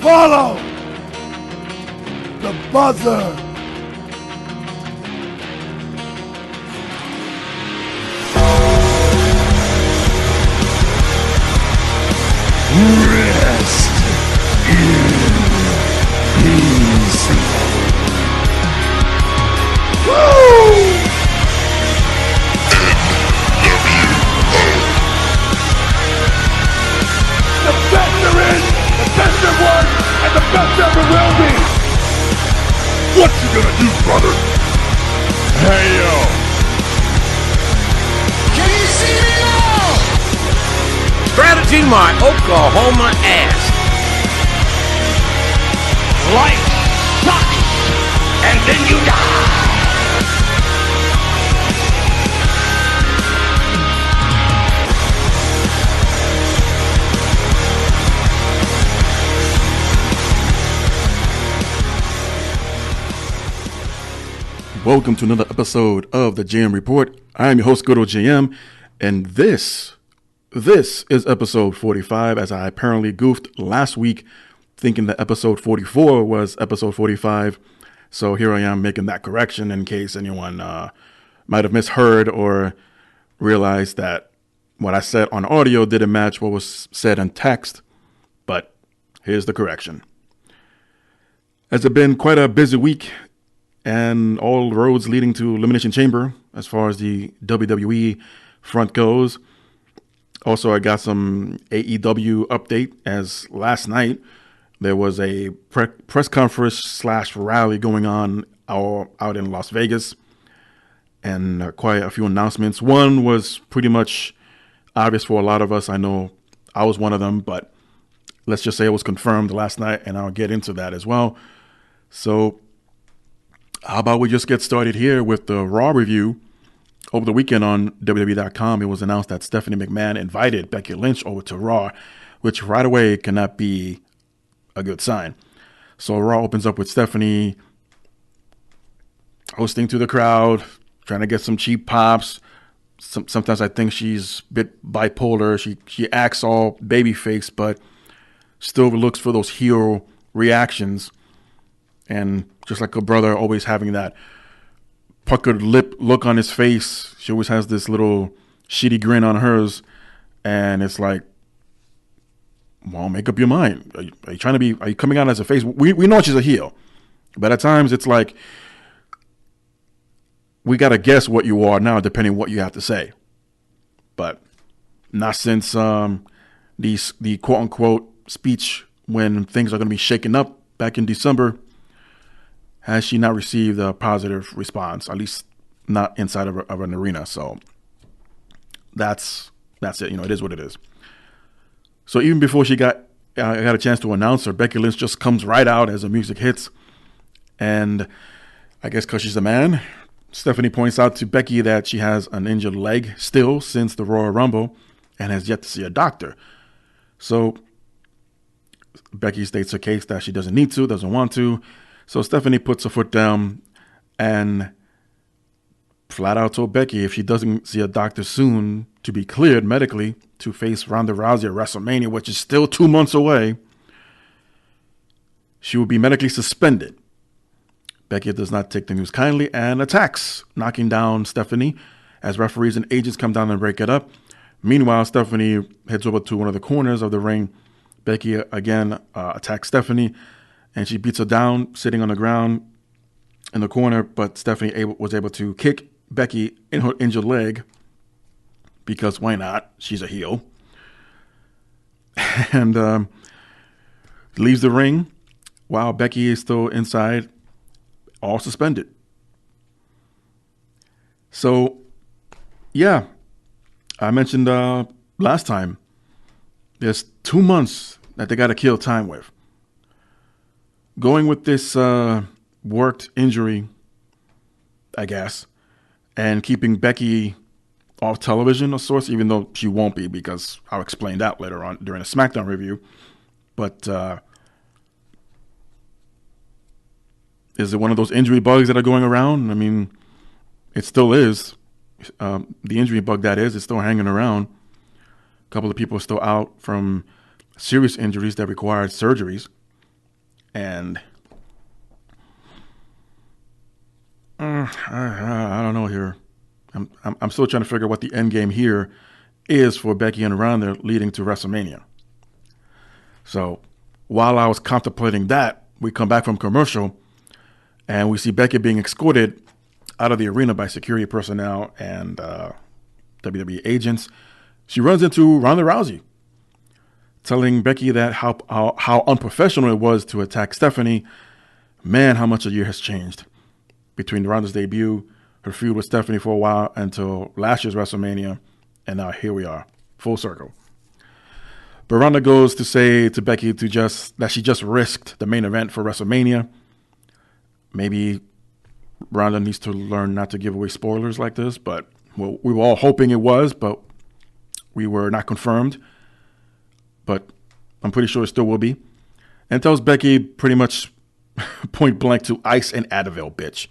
Follow the buzzer. Rest in peace. Woo! The best there is, the best there was, and the best ever will be. What you gonna do, brother? Hey, yo. Can you see me now? Strategy my Oklahoma ass. Life sucks, and then you die. Welcome to another episode of the JM Report. I am your host, GoodOlJM, and this is episode 45, as I apparently goofed last week thinking that episode 44 was episode 45. So here I am making that correction in case anyone might have misheard or realized that what I said on audio didn't match what was said in text. But here's the correction. It's been quite a busy week, and all roads leading to Elimination Chamber as far as the WWE front goes. Also, I got some AEW update, as last night there was a press conference / rally going on out in Las Vegas, and quite a few announcements. One was pretty much obvious for a lot of us. I know I was one of them, but let's just say it was confirmed last night, and I'll get into that as well. So how about we just get started here with the Raw review. Over the weekend on WWE.com, it was announced that Stephanie McMahon invited Becky Lynch over to Raw, which right away cannot be a good sign. So Raw opens up with Stephanie hosting to the crowd, trying to get some cheap pops. Sometimes I think she's a bit bipolar. She acts all babyface, but still looks for those hero reactions. And just like her brother, always having that puckered lip look on his face. She always has this little shitty grin on hers. And it's like, well, make up your mind. Are you coming out as a face? We know she's a heel. But at times it's like, we got to guess what you are now, depending on what you have to say. But not since the quote unquote speech when things are going to be shaken up back in December has she not received a positive response, at least not inside of an arena. So that's it. You know, it is what it is. So even before she got a chance to announce her, Becky Lynch just comes right out as the music hits. And I guess because she's a man, Stephanie points out to Becky that she has an injured leg still since the Royal Rumble and has yet to see a doctor. So Becky states her case that she doesn't need to, doesn't want to. So Stephanie puts her foot down and flat out told Becky if she doesn't see a doctor soon to be cleared medically to face Ronda Rousey at WrestleMania, which is still 2 months away, she will be medically suspended. Becky does not take the news kindly and attacks, knocking down Stephanie as referees and agents come down and break it up. Meanwhile, Stephanie heads over to one of the corners of the ring. Becky again attacks Stephanie, and she beats her down, sitting on the ground in the corner. But Stephanie was able to kick Becky in her injured leg, because why not? She's a heel. And leaves the ring while Becky is still inside, all suspended. So, yeah, I mentioned last time, there's 2 months that they got to kill time with. Going with this worked injury, I guess, and keeping Becky off television of sorts, even though she won't be, because I'll explain that later on during a SmackDown review. But is it one of those injury bugs that are going around? I mean, it still is. The injury bug that is still hanging around. A couple of people are still out from serious injuries that required surgeries. And I don't know here. I'm still trying to figure out what the end game here is for Becky and Ronda leading to WrestleMania. So while I was contemplating that, we come back from commercial and we see Becky being escorted out of the arena by security personnel and WWE agents. She runs into Ronda Rousey, telling Becky that how unprofessional it was to attack Stephanie. Man, how much a year has changed between Ronda's debut, her feud with Stephanie for a while, until last year's WrestleMania, and now here we are, full circle. But Ronda goes to say to Becky that she just risked the main event for WrestleMania. Maybe Ronda needs to learn not to give away spoilers like this, but well, we were all hoping it was, but we were not confirmed. But I'm pretty sure it still will be. And tells Becky pretty much point blank to ice and Advil, bitch.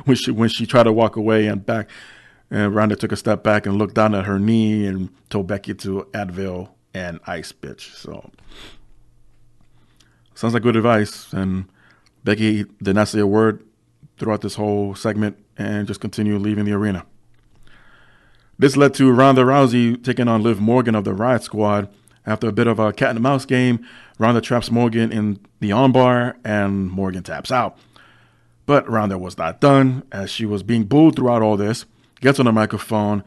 when she tried to walk away and back, and Ronda took a step back and looked down at her knee and told Becky to Advil and ice, bitch. So sounds like good advice. And Becky did not say a word throughout this whole segment and just continued leaving the arena. This led to Ronda Rousey taking on Liv Morgan of the Riot Squad. After a bit of a cat and mouse game, Ronda traps Morgan in the armbar and Morgan taps out. But Ronda was not done, as she was being booed throughout all this, gets on the microphone,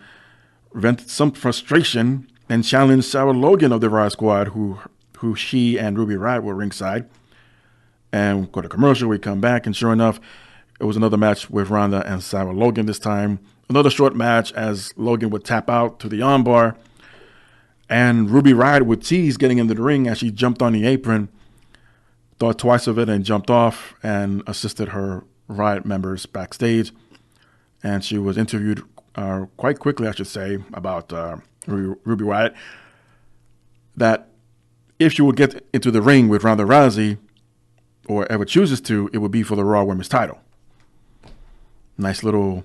vented some frustration, and challenged Sarah Logan of the Riot Squad, who she and Ruby Riott were ringside. And we go to commercial, we come back, and sure enough, it was another match with Ronda and Sarah Logan this time. Another short match as Logan would tap out to the armbar. And Ruby Riott would tease getting into the ring as she jumped on the apron, thought twice of it and jumped off and assisted her Riot members backstage. And she was interviewed quite quickly, I should say, about Ruby Riott, that if she would get into the ring with Ronda Rousey, or ever chooses to, it would be for the Raw Women's title. Nice little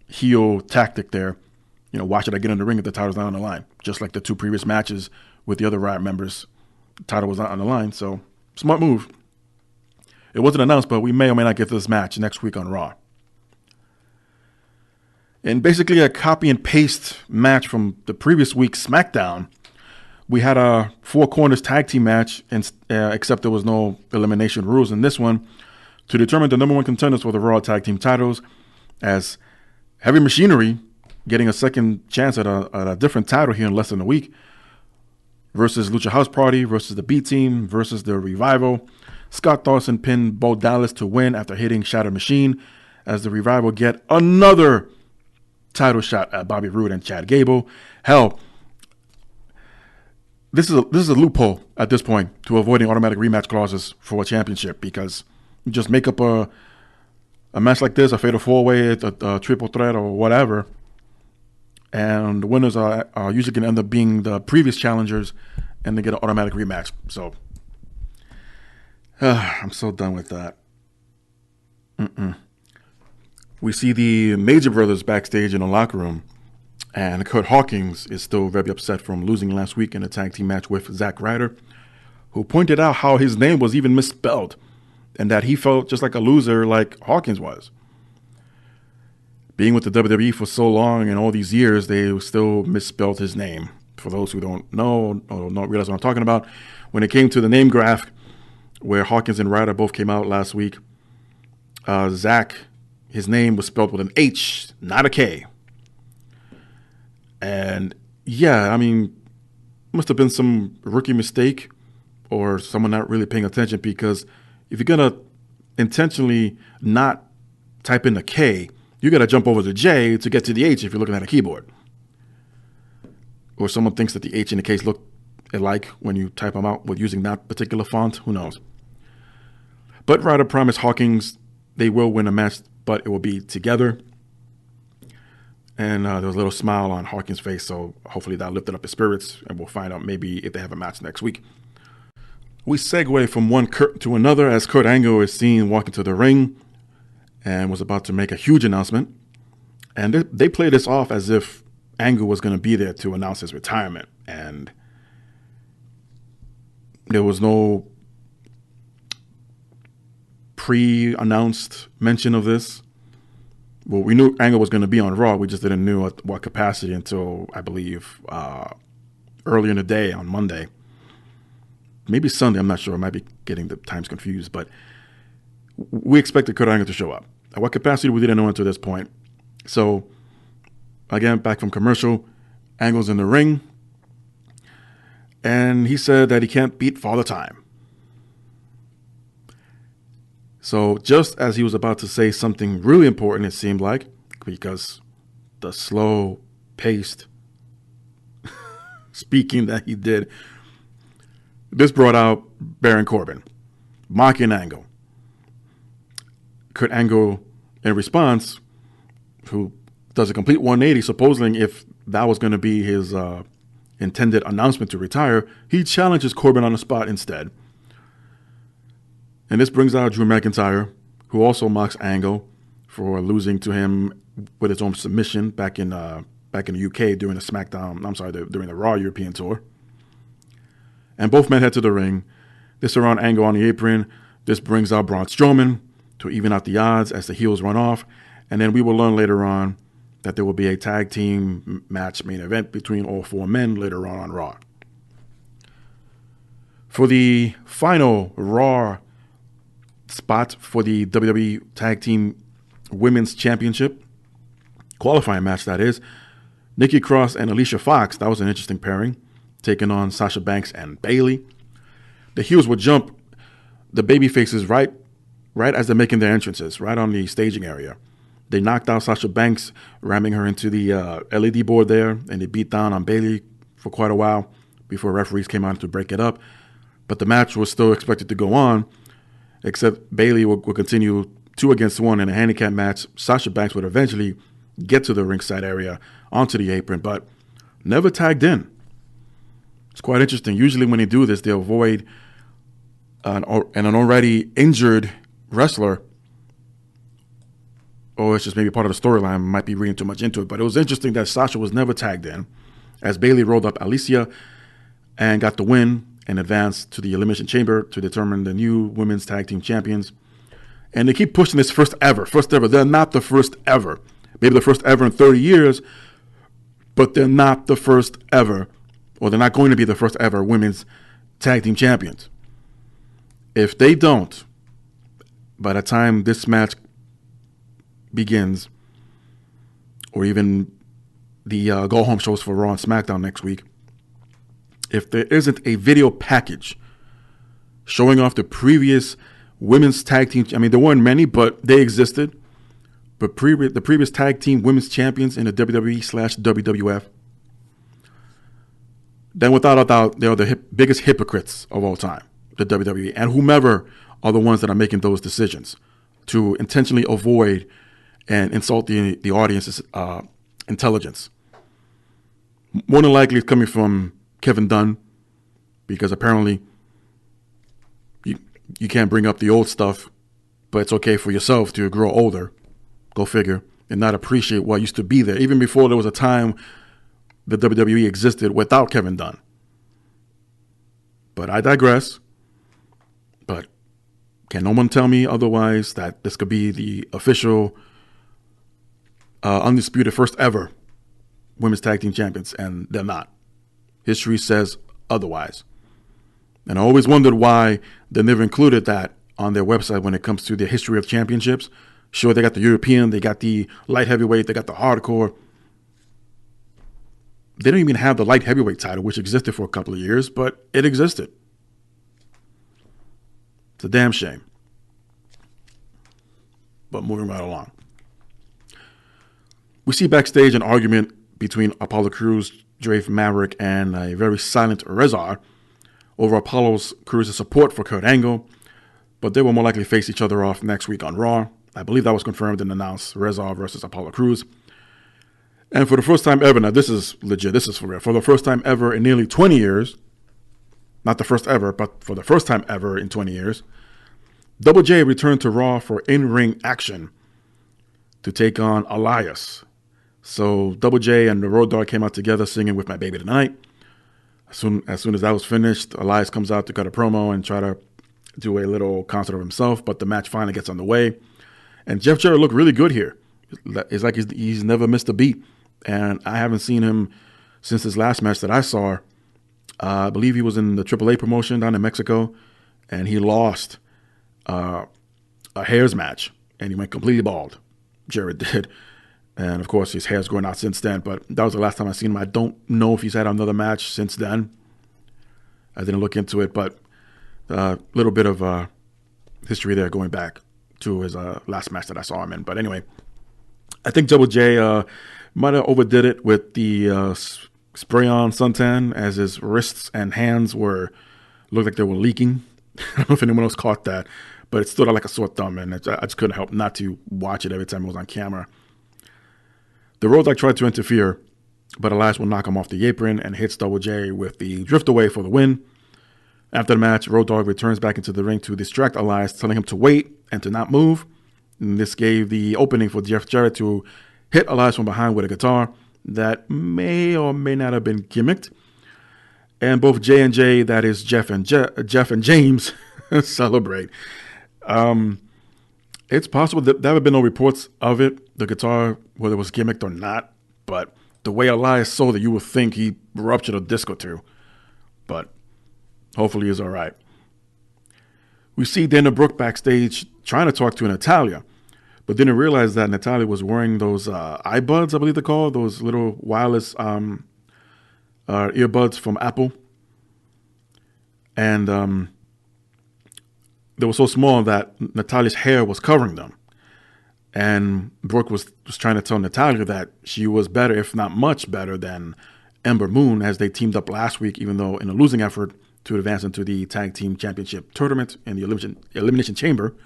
heel tactic there. You know, why should I get in the ring if the title's not on the line? Just like the two previous matches with the other Riot members, the title was not on the line. So, smart move. It wasn't announced, but we may or may not get this match next week on Raw. And basically a copy and paste match from the previous week's SmackDown. We had a four corners tag team match, and except there was no elimination rules in this one, to determine the number one contenders for the Raw tag team titles, as Heavy Machinery getting a second chance at a different title here in less than a week, versus Lucha House Party, versus the B Team, versus the Revival. Scott Dawson pinned Bo Dallas to win after hitting Shatter Machine, as the Revival get another title shot at Bobby Roode and Chad Gable. Hell, this is a loophole at this point to avoiding automatic rematch clauses for a championship, because you just make up a match like this, a fatal four-way, a triple threat, or whatever, and the winners are usually going to end up being the previous challengers, and they get an automatic rematch. So I'm so done with that. We see the Major Brothers backstage in the locker room, and Kurt Hawkins is still very upset from losing last week in a tag team match with Zack Ryder, who pointed out how his name was even misspelled and that he felt just like a loser like Hawkins was. Being with the WWE for so long and all these years, they still misspelled his name. For those who don't know or don't realize what I'm talking about, when it came to the name graph where Hawkins and Ryder both came out last week, Zack, his name was spelled with an H, not a K. And yeah, I mean, must have been some rookie mistake or someone not really paying attention, because if you're going to intentionally not type in the K, you got to jump over the J to get to the H if you're looking at a keyboard. Or someone thinks that the H and the K's look alike when you type them out with using that particular font. Who knows? But Ryder promised Hawkins they will win a match, but it will be together. And there was a little smile on Hawkins' face, so hopefully that lifted up his spirits, and we'll find out maybe if they have a match next week. We segue from one Kurt to another as Kurt Angle is seen walking to the ring and was about to make a huge announcement. And they played this off as if Angle was going to be there to announce his retirement. And there was no pre-announced mention of this. Well, we knew Angle was going to be on Raw. We just didn't know at what capacity until, I believe, earlier in the day on Monday. Maybe Sunday, I'm not sure. I might be getting the times confused. But we expected Kurt Angle to show up. At what capacity, we didn't know until this point. So, again, back from commercial, Angle's in the ring. And he said that he can't beat Father Time. So just as he was about to say something really important, it seemed like, because the slow-paced speaking that he did, this brought out Baron Corbin, mocking Angle. Kurt Angle, in response, who does a complete 180, supposedly if that was going to be his intended announcement to retire, he challenges Corbin on the spot instead. And this brings out Drew McIntyre, who also mocks Angle for losing to him with his own submission back in the UK during the SmackDown. During the Raw European tour. And both men head to the ring. They surround Angle on the apron. This brings out Braun Strowman to even out the odds as the heels run off. And then we will learn later on that there will be a tag team match main event between all four men later on Raw. For the final Raw spot for the WWE Tag Team Women's Championship qualifying match, that is, Nikki Cross and Alicia Fox, that was an interesting pairing, taking on Sasha Banks and Bayley. The heels would jump the baby faces right as they're making their entrances, right on the staging area. They knocked out Sasha Banks, ramming her into the LED board there, and they beat down on Bayley for quite a while before referees came out to break it up. But the match was still expected to go on, except Bayley will continue 2 against 1 in a handicap match. Sasha Banks would eventually get to the ringside area onto the apron, but never tagged in. It's quite interesting. Usually when they do this, they avoid an already injured wrestler, or it's just maybe part of the storyline. Might be reading too much into it, but it was interesting that Sasha was never tagged in as Bayley rolled up Alicia and got the win and advanced to the Elimination Chamber to determine the new women's tag team champions. And they keep pushing this first ever. They're not the first ever. Maybe the first ever in 30 years, but they're not the first ever, or they're not going to be the first ever women's tag team champions. If they don't, by the time this match begins, or even the go-home shows for Raw and SmackDown next week, if there isn't a video package showing off the previous women's tag team, I mean, there weren't many, but they existed, but the previous tag team women's champions in the WWE/WWF, then without a doubt, they are the biggest hypocrites of all time, the WWE, and whomever are the ones that are making those decisions to intentionally avoid and insult the audience's intelligence. More than likely, it's coming from Kevin Dunn, because apparently you can't bring up the old stuff, but it's okay for yourself to grow older, go figure, and not appreciate what used to be there, even before there was a time the WWE existed without Kevin Dunn. But I digress. But can no one tell me otherwise that this could be the official, undisputed first ever women's tag team champions? And they're not. History says otherwise. And I always wondered why they never included that on their website when it comes to the history of championships. Sure, they got the European, they got the light heavyweight, they got the hardcore. They don't even have the light heavyweight title, which existed for a couple of years, but it existed. It's a damn shame. But moving right along. We see backstage an argument between Apollo Crews, Drake Maverick, and a very silent Rezar over Apollo Crews' support for Kurt Angle, but they will more likely face each other off next week on Raw. I believe that was confirmed and announced, Rezar versus Apollo Crews. And for the first time ever, now this is legit, this is for real, for the first time ever in nearly 20 years, not the first ever, but for the first time ever in 20 years, Double J returned to Raw for in-ring action to take on Elias. So Double J and the Road Dogg came out together singing With My Baby Tonight. As soon as that was finished, Elias comes out to cut a promo and try to do a little concert of himself, but the match finally gets underway. And Jeff Jarrett looked really good here. It's like he's never missed a beat. And I haven't seen him since his last match that I saw. I believe he was in the AAA promotion down in Mexico, and he lost a hairs match, and he went completely bald. Jarrett did. And, of course, his hair's grown out since then, but that was the last time I seen him. I don't know if he's had another match since then. I didn't look into it, but a little bit of history there going back to his last match that I saw him in. But anyway, I think Double J might have overdid it with the spray-on suntan, as his wrists and hands looked like they were leaking. I don't know if anyone else caught that, but it stood out like a sore thumb, and I just couldn't help not to watch it every time it was on camera. The Road Dogg tried to interfere, but Elias will knock him off the apron and hits Double J with the drift away for the win. After the match, Road Dogg returns back into the ring to distract Elias, telling him to wait and to not move. And this gave the opening for Jeff Jarrett to hit Elias from behind with a guitar that may or may not have been gimmicked. And both J&J, that is Jeff and James, celebrate. It's possible that there have been no reports of it, the guitar, whether it was gimmicked or not. But the way Elias sold it, you would think he ruptured a disc or two. But hopefully he's all right. We see Dana Brooke backstage trying to talk to Natalya, but didn't realize that Natalya was wearing those iBuds, I believe they're called, those little wireless earbuds from Apple. And they were so small that Natalya's hair was covering them. And Brooke was trying to tell Natalya that she was better, if not much better, than Ember Moon, as they teamed up last week, even though in a losing effort to advance into the Tag Team Championship tournament in the Elimination Chamber.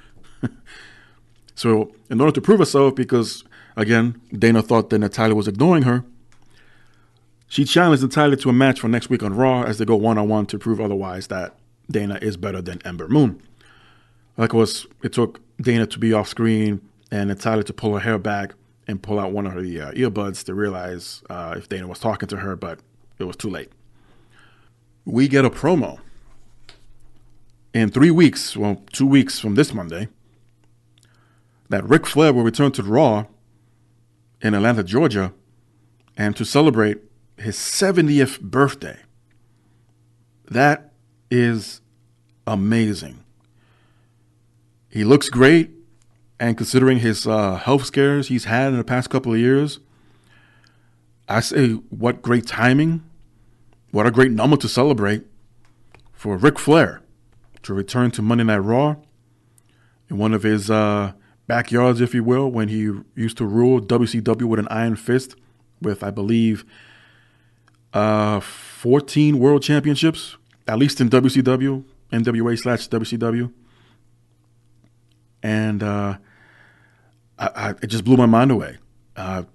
So in order to prove herself, because, again, Dana thought that Natalya was ignoring her, she challenged Natalya to a match for next week on Raw as they go one-on-one to prove otherwise, that Dana is better than Ember Moon. Of course, it took Dana to be off screen and Natalya to pull her hair back and pull out one of her earbuds to realize if Dana was talking to her, but it was too late. We get a promo. In 3 weeks, 2 weeks from this Monday, that Ric Flair will return to Raw in Atlanta, Georgia, and to celebrate his 70th birthday. That is amazing. He looks great, and considering his health scares he's had in the past couple of years, I say what great timing, what a great number to celebrate for Ric Flair to return to Monday Night Raw in one of his backyards, if you will, when he used to rule WCW with an iron fist with, I believe, 14 world championships, at least in WCW, NWA/WCW. And it just blew my mind away.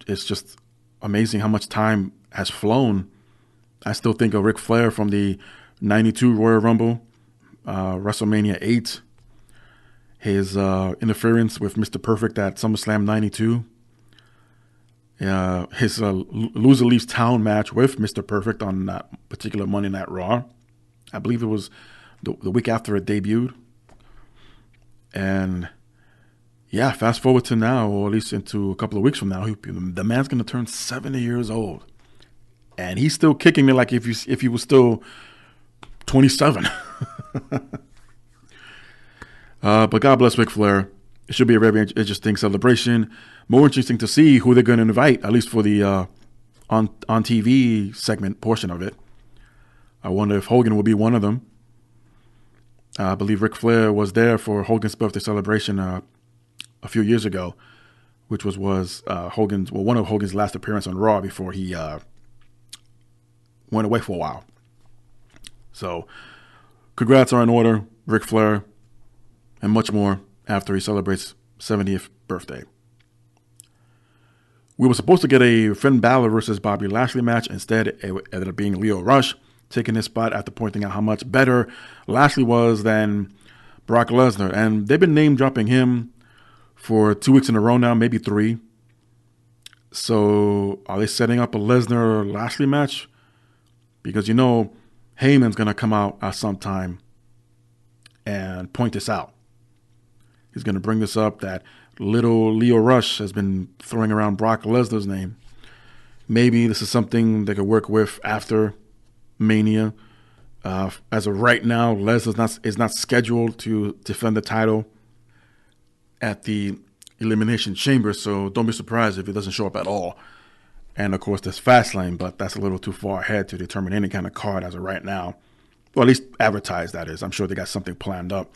It's just amazing how much time has flown. I still think of Ric Flair from the 92 Royal Rumble, WrestleMania 8, his interference with Mr. Perfect at SummerSlam 92, his Loser Leaves Town match with Mr. Perfect on that particular Monday Night Raw. I believe it was the week after it debuted. And yeah, fast forward to now, or at least into a couple of weeks from now, the man's going to turn 70 years old. And he's still kicking me like if he was still 27. But God bless Ric Flair. It should be a very interesting celebration. More interesting to see who they're going to invite, at least for the on TV segment portion of it. I wonder if Hogan will be one of them. I believe Ric Flair was there for Hogan's birthday celebration a few years ago, which was one of Hogan's last appearance on Raw before he went away for a while. So, congrats are in order, Ric Flair, and much more after he celebrates 70th birthday. We were supposed to get a Finn Balor versus Bobby Lashley match. Instead, it ended up being Lio Rush taking his spot after pointing out how much better Lashley was than Brock Lesnar. And they've been name dropping him for 2 weeks in a row now, maybe 3. So are they setting up a Lesnar-Lashley match? Because, Heyman's going to come out at some time and point this out. He's going to bring this up that little Leo Rush has been throwing around Brock Lesnar's name. Maybe this is something they could work with after Mania. As of right now, Lesnar is not scheduled to defend the title at the Elimination Chamber, so don't be surprised if he doesn't show up at all. And of course, there's Fastlane, but that's a little too far ahead to determine any kind of card as of right now. Well, at least advertised, that is. I'm sure they got something planned up.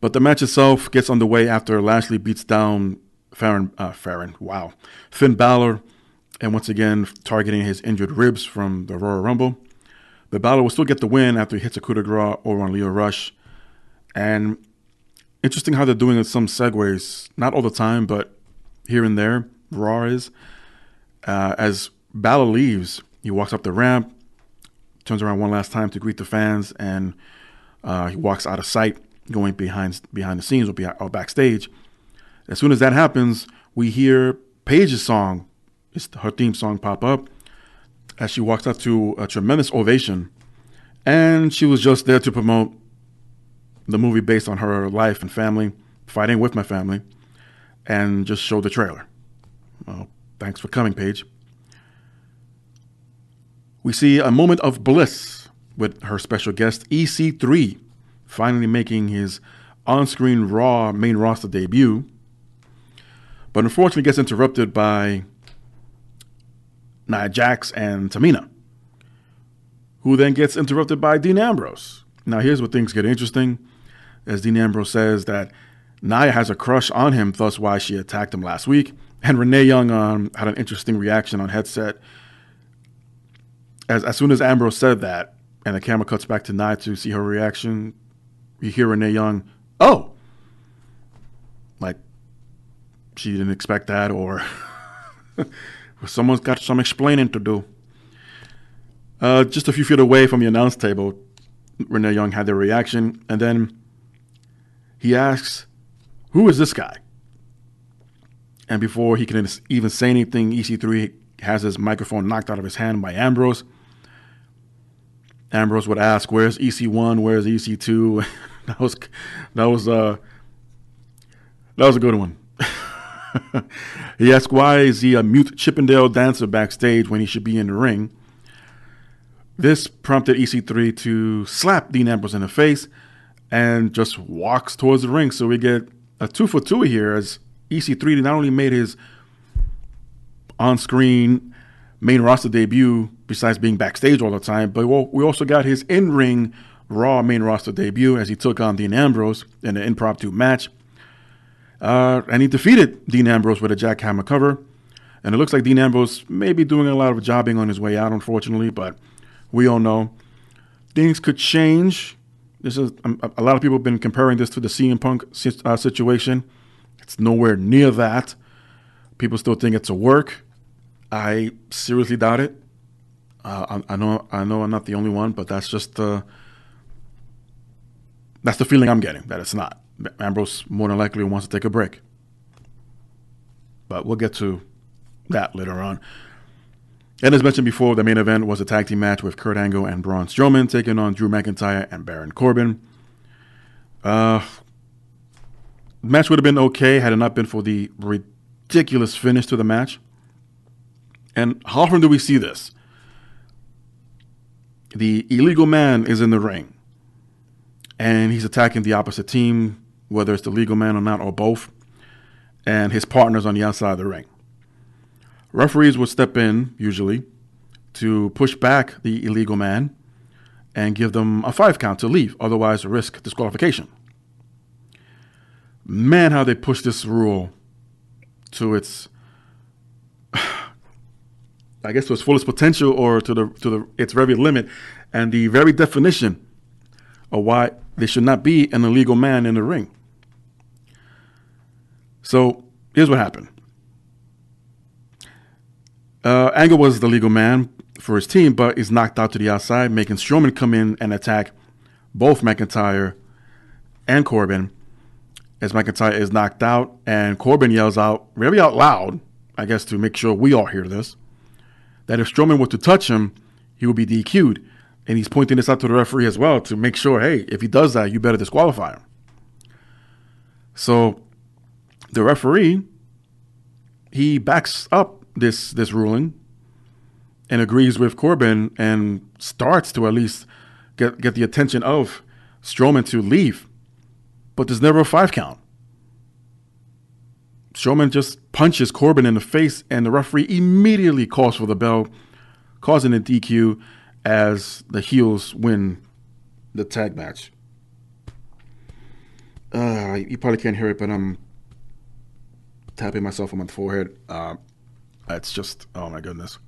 But the match itself gets underway after Lashley beats down Finn Balor, and once again targeting his injured ribs from the Royal Rumble. But Balor will still get the win after he hits a coup de grace over on Leo Rush. And interesting how they're doing some segues, not all the time, but here and there, Raw is. As Balor leaves, he walks up the ramp, turns around one last time to greet the fans, and he walks out of sight, going behind the scenes or backstage. As soon as that happens, we hear Paige's song, her theme song, pop up as she walks up to a tremendous ovation. And she was just there to promote the movie based on her life and family, Fighting With My Family, and just show the trailer. Well, thanks for coming, Paige. We see a moment of bliss with her special guest, EC3, finally making his on-screen Raw main roster debut, but unfortunately gets interrupted by Nia Jax and Tamina, who then gets interrupted by Dean Ambrose. Now here's where things get interesting, as Dean Ambrose says that Nia has a crush on him, thus why she attacked him last week, and Renee Young had an interesting reaction on headset. As soon as Ambrose said that, and the camera cuts back to Nia to see her reaction, you hear Renee Young, oh! Like, she didn't expect that, or someone's got some explaining to do. Just a few feet away from the announce table, Renee Young had their reaction, and then he asks, who is this guy? And before he can even say anything, EC3 has his microphone knocked out of his hand by Ambrose. Ambrose would ask, where's EC1, where's EC2? that was a good one. He asked, why is he a mute Chippendale dancer backstage when he should be in the ring? This prompted EC3 to slap Dean Ambrose in the face and just walks towards the ring. So we get a 2-for-2 here, as EC3 not only made his on-screen main roster debut, besides being backstage all the time, but we also got his in-ring Raw main roster debut as he took on Dean Ambrose in an impromptu match. And he defeated Dean Ambrose with a jackhammer cover. And it looks like Dean Ambrose may be doing a lot of jobbing on his way out, unfortunately, but we all know things could change. This is a lot of people have been comparing this to the CM Punk situation. It's nowhere near that. People still think it's a work. I seriously doubt it. I know I'm not the only one, but that's just that's the feeling I'm getting, that it's not. Ambrose more than likely wants to take a break. But we'll get to that later on. And as mentioned before, the main event was a tag team match with Kurt Angle and Braun Strowman taking on Drew McIntyre and Baron Corbin. The match would have been okay had it not been for the ridiculous finish to the match. And how often do we see this? The illegal man is in the ring, and he's attacking the opposite team, whether it's the legal man or not, or both, and his partner's on the outside of the ring. Referees would step in, usually, to push back the illegal man and give them a 5 count to leave, otherwise risk disqualification. Man, how they push this rule to its, I guess, to its fullest potential, or to its very limit, and the very definition of why there should not be an illegal man in the ring. So here's what happened. Angle was the legal man for his team, but is knocked out to the outside, making Strowman come in and attack both McIntyre and Corbin. As McIntyre is knocked out, and Corbin yells out, very out loud, I guess to make sure we all hear this, that if Strowman were to touch him, he would be DQ'd. And he's pointing this out to the referee as well to make sure, hey, if he does that, you better disqualify him. So the referee, he backs up this ruling and agrees with Corbin and starts to at least get the attention of Strowman to leave. But there's never a 5 count. Strowman just punches Corbin in the face, and the referee immediately calls for the bell, causing a DQ as the heels win the tag match. You probably can't hear it, but I'm tapping myself on my forehead. It's just, oh my goodness.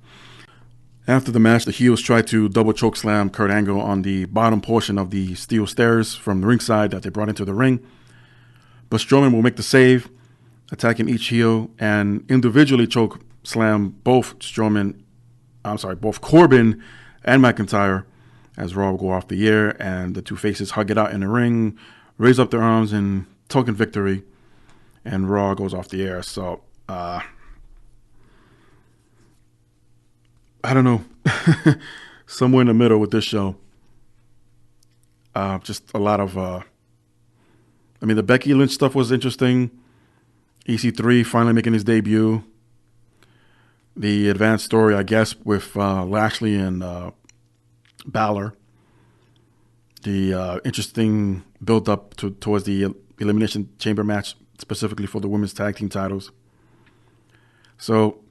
After the match, the heels try to double choke slam Kurt Angle on the bottom portion of the steel stairs from the ringside that they brought into the ring. But Strowman will make the save, attacking each heel and individually choke slam both Corbin and McIntyre as Raw will go off the air, and the two faces hug it out in the ring, raise up their arms in token victory, and Raw goes off the air. So, I don't know. Somewhere in the middle with this show. Just a lot of, the Becky Lynch stuff was interesting. EC3 finally making his debut. The advanced story, I guess, with Lashley and Balor. The interesting build-up towards the Elimination Chamber match, specifically for the women's tag team titles. So,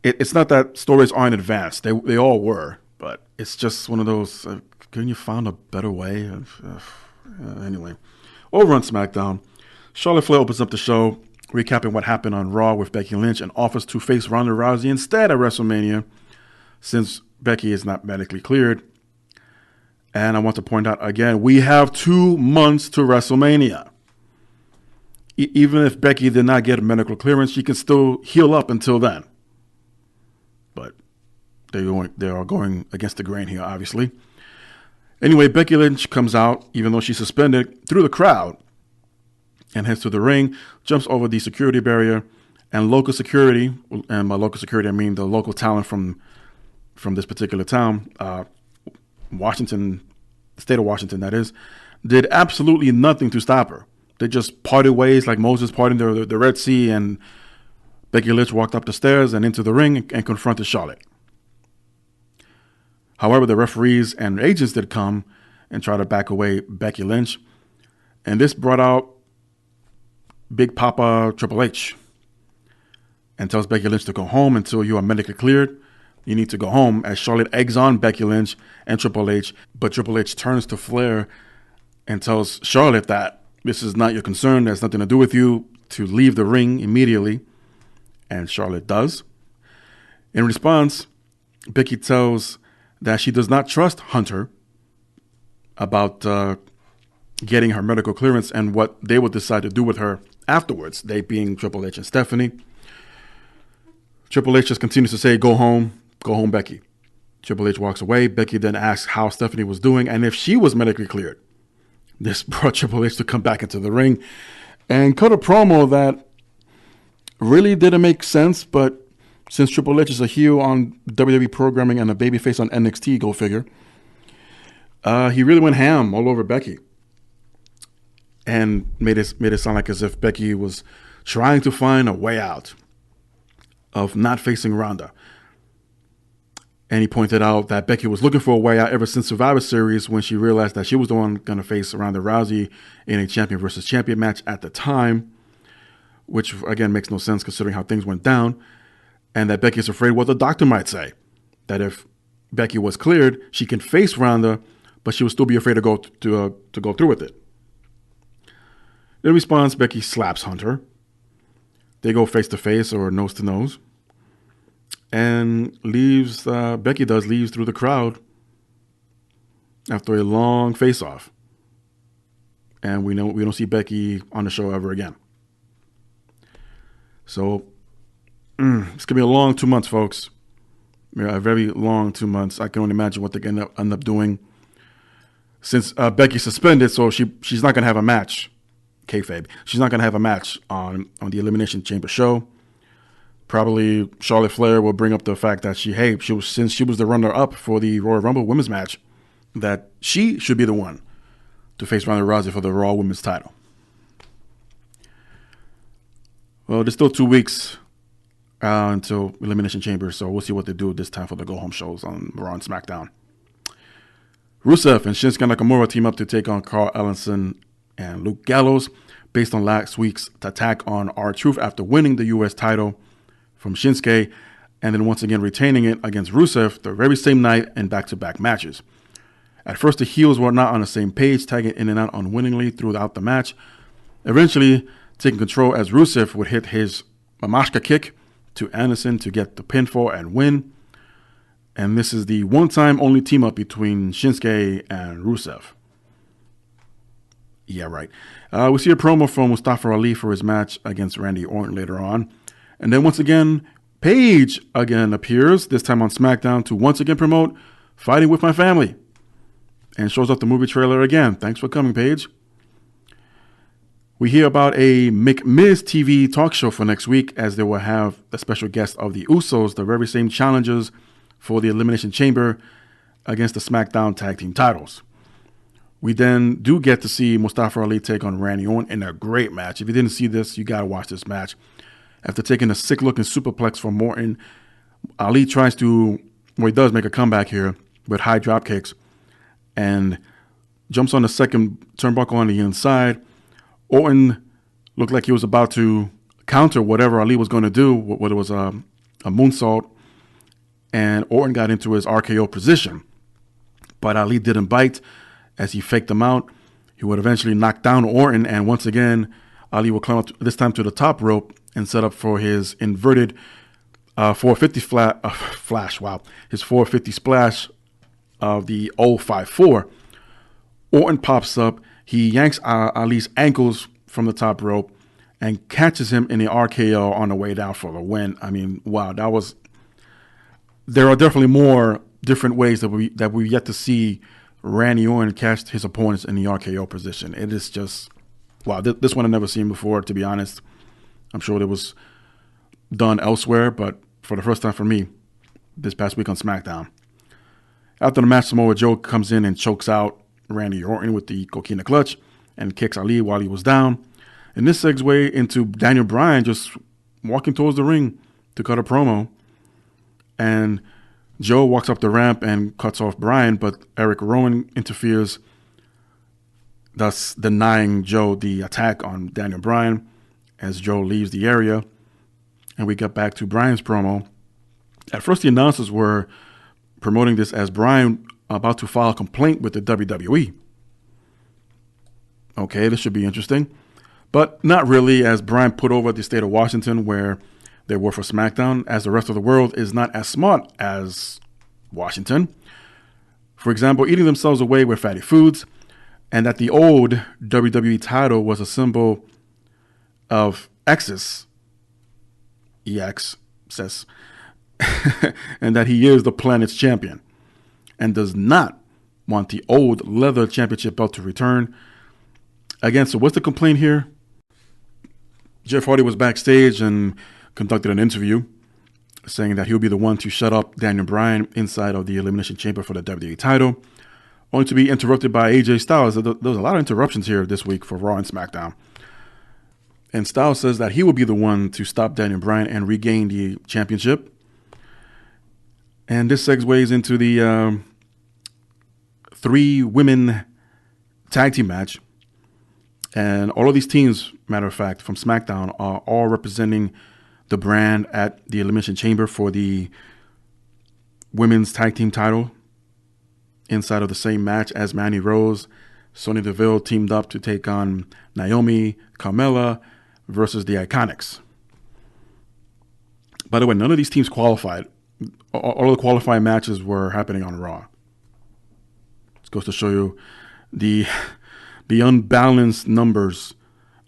it's not that stories aren't advanced. They all were. But it's just one of those, couldn't you find a better way? Anyway, over on SmackDown, Charlotte Flair opens up the show, recapping what happened on Raw with Becky Lynch, and offers to face Ronda Rousey instead at WrestleMania, since Becky is not medically cleared. And I want to point out again, we have 2 months to WrestleMania. Even if Becky did not get medical clearance, she can still heal up until then. But they are going against the grain here, obviously. Anyway, Becky Lynch comes out, even though she's suspended, through the crowd, and heads to the ring, jumps over the security barrier, and local security, and by local security I mean the local talent from this particular town, Washington, the state of Washington that is, did absolutely nothing to stop her. They just parted ways like Moses parting the Red Sea, and Becky Lynch walked up the stairs and into the ring and confronted Charlotte. However, the referees and agents did come and try to back away Becky Lynch, and this brought out Big Papa Triple H and tells Becky Lynch to go home until you are medically cleared. You need to go home, as Charlotte eggs on Becky Lynch and Triple H, but Triple H turns to Flair and tells Charlotte that this is not your concern, there's nothing to do with you, to leave the ring immediately, and Charlotte does. In response, Becky tells that she does not trust Hunter about getting her medical clearance and what they would decide to do with her afterwards, they being Triple H and Stephanie. Triple H just continues to say, go home, Becky. Triple H walks away. Becky then asks how Stephanie was doing and if she was medically cleared. This brought Triple H to come back into the ring and cut a promo that really didn't make sense, but since Triple H is a heel on WWE programming and a babyface on NXT, go figure, he really went ham all over Becky and made it sound like as if Becky was trying to find a way out of not facing Ronda. And he pointed out that Becky was looking for a way out ever since Survivor Series, when she realized that she was the one going to face Ronda Rousey in a champion versus champion match at the time, which again makes no sense considering how things went down. And that Becky's afraid what the doctor might say, that if Becky was cleared, she can face Ronda, but she would still be afraid to go through with it. In response, Becky slaps Hunter. They go face to face or nose to nose, and leaves. Becky leaves through the crowd after a long face-off, and we don't see Becky on the show ever again. So it's gonna be a long 2 months, folks. A very long 2 months. I can only imagine what they're gonna end up doing. Since Becky's suspended, so she's not gonna have a match. Kayfabe. She's not gonna have a match on the Elimination Chamber show. Probably Charlotte Flair will bring up the fact that since she was the runner-up for the Royal Rumble women's match, that she should be the one to face Ronda Rousey for the Raw women's title. Well, there's still 2 weeks until Elimination Chamber, so we'll see what they do this time for the go-home shows on Raw and SmackDown. Rusev and Shinsuke Nakamura team up to take on Carl Ellison and Luke Gallows based on last week's attack on R-Truth after winning the U.S. title from Shinsuke and then once again retaining it against Rusev the very same night in back-to-back matches. At first, the heels were not on the same page, tagging in and out unwittingly throughout the match, eventually taking control as Rusev would hit his Mamashka kick to Anderson to get the pinfall and win. And this is the one-time only team-up between Shinsuke and Rusev. Yeah, right. We see a promo from Mustafa Ali for his match against Randy Orton later on. And then once again, Paige again appears, this time on SmackDown, to once again promote Fighting With My Family. And shows up the movie trailer again. Thanks for coming, Paige. We hear about a McMiz TV talk show for next week, as they will have a special guest of the Usos, the very same challengers for the Elimination Chamber against the SmackDown Tag Team titles. We then do get to see Mustafa Ali take on Randy Orton in a great match. If you didn't see this, you got to watch this match. After taking a sick-looking superplex from Orton, Ali he does make a comeback here with high drop kicks and jumps on the second turnbuckle on the inside. Orton looked like he was about to counter whatever Ali was going to do, whether it was a moonsault, and Orton got into his RKO position. But Ali didn't bite as he faked him out. He would eventually knock down Orton, and once again, Ali will climb up, this time to the top rope, and set up for his inverted 450 flash. Wow. His 450 splash of the 054. Orton pops up. He yanks Ali's ankles from the top rope and catches him in the RKO on the way down for the win. I mean, wow, there are definitely more different ways that we yet to see Randy Orton catch his opponents in the RKO position. It is just, wow, this one I've never seen before, to be honest. I'm sure it was done elsewhere, but for the first time for me, this past week on SmackDown. After the match, Samoa Joe comes in and chokes out Randy Orton with the Coquina Clutch and kicks Ali while he was down. And this segues into Daniel Bryan just walking towards the ring to cut a promo. And Joe walks up the ramp and cuts off Bryan, but Eric Rowan interferes, thus denying Joe the attack on Daniel Bryan as Joe leaves the area. And we get back to Bryan's promo. At first, the announcers were promoting this as Bryan about to file a complaint with the WWE. Okay, this should be interesting. But not really, as Bryan put over the state of Washington where they were for SmackDown, as the rest of the world is not as smart as Washington. For example, eating themselves away with fatty foods, and that the old WWE title was a symbol of Exis, EX, says, and that he is the planet's champion and does not want the old leather championship belt to return. Again, so what's the complaint here? Jeff Hardy was backstage and conducted an interview saying that he'll be the one to shut up Daniel Bryan inside of the Elimination Chamber for the WWE title, only to be interrupted by AJ Styles. There was a lot of interruptions here this week for Raw and SmackDown. And Styles says that he will be the one to stop Daniel Bryan and regain the championship. And this segues into the 3-women tag team match. And all of these teams, matter of fact, from SmackDown are all representing the brand at the Elimination Chamber for the women's tag team title inside of the same match as Mandy Rose. Sonya Deville teamed up to take on Naomi, Carmella versus the Iconics. By the way, none of these teams qualified. All of the qualifying matches were happening on Raw. This goes to show you the unbalanced numbers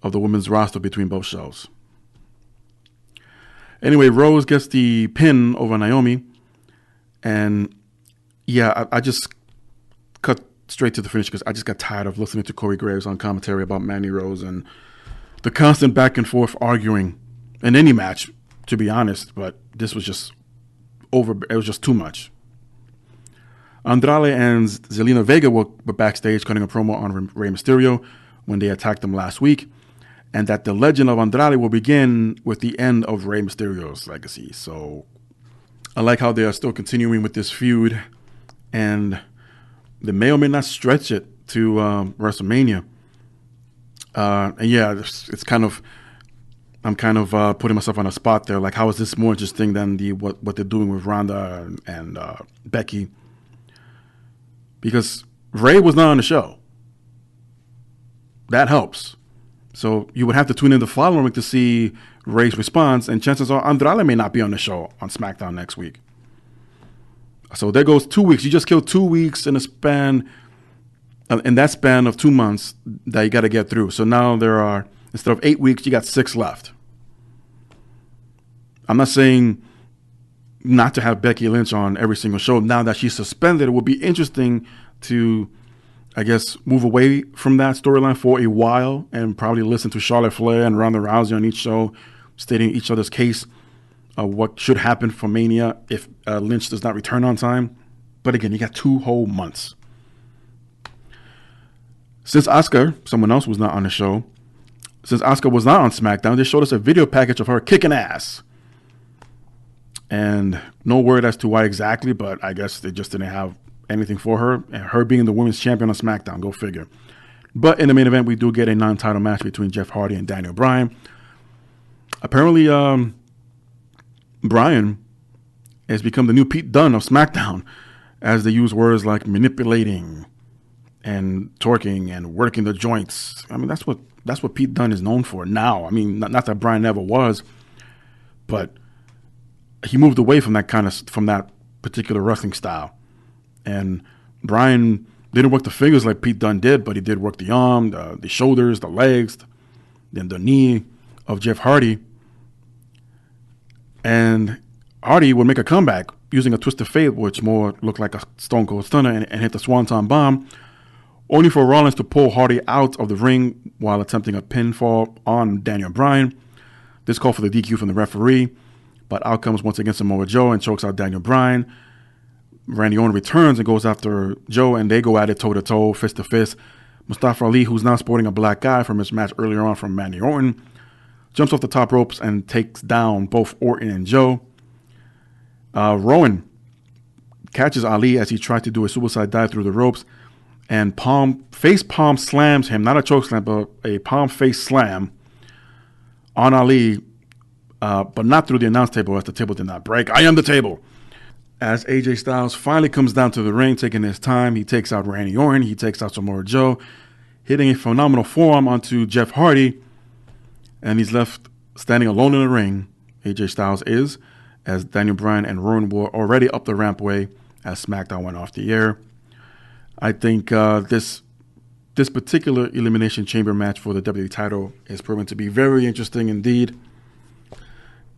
of the women's roster between both shows. Anyway, Rose gets the pin over Naomi. And yeah, I just cut straight to the finish because I just got tired of listening to Corey Graves on commentary about Mandy Rose and the constant back and forth arguing in any match to be honest, but this was just over. It was just too much. Andrade and Zelina Vega were backstage cutting a promo on Rey Mysterio when they attacked him last week, and that the legend of Andrade will begin with the end of Rey Mysterio's legacy. So I like how they are still continuing with this feud, and they may or may not stretch it to WrestleMania. And yeah, it's kind of, I'm kind of putting myself on a spot there. Like, how is this more interesting than what they're doing with Ronda and Becky? Because Rey was not on the show. That helps. So you would have to tune in the following week to see Rey's response, and chances are Andrade may not be on the show on SmackDown next week. So there goes 2 weeks. You just killed 2 weeks in that span of 2 months that you got to get through. So now there are, instead of 8 weeks, you got 6 left. I'm not saying not to have Becky Lynch on every single show. Now that she's suspended, it would be interesting to, I guess, move away from that storyline for a while and probably listen to Charlotte Flair and Ronda Rousey on each show, stating each other's case of what should happen for Mania if Lynch does not return on time. But again, you got 2 whole months. Since Asuka, someone else was not on the show, since Asuka was not on SmackDown, they showed us a video package of her kicking ass. And no word as to why exactly, but I guess they just didn't have anything for her. And her being the women's champion on SmackDown, go figure. But in the main event, we do get a non-title match between Jeff Hardy and Daniel Bryan. Apparently, Bryan has become the new Pete Dunne of SmackDown, as they use words like manipulating and torquing and working the joints. I mean, that's what Pete Dunne is known for now. I mean, not that Bryan never was, but he moved away from that particular wrestling style. And Bryan didn't work the fingers like Pete Dunne did, but he did work the arm, the shoulders, the legs, then the knee of Jeff Hardy. And Hardy would make a comeback using a twist of fate, which more looked like a Stone Cold Stunner, and hit the Swanton Bomb, only for Rollins to pull Hardy out of the ring while attempting a pinfall on Daniel Bryan. This called for the DQ from the referee, but out comes once again Samoa Joe and chokes out Daniel Bryan. Randy Orton returns and goes after Joe, and they go at it toe-to-toe, fist-to-fist. Mustafa Ali, who's now sporting a black eye from his match earlier on from Randy Orton, jumps off the top ropes and takes down both Orton and Joe. Rowan catches Ali as he tries to do a suicide dive through the ropes, and face palm slams him, not a choke slam, but a palm face slam on Ali, but not through the announce table, as the table did not break. I am the table. As AJ Styles finally comes down to the ring, taking his time, he takes out Randy Orton, he takes out Samoa Joe, hitting a phenomenal forearm onto Jeff Hardy, and he's left standing alone in the ring. AJ Styles is, as Daniel Bryan and Rowan were already up the rampway as SmackDown went off the air. I think this particular Elimination Chamber match for the WWE title is proven to be very interesting indeed.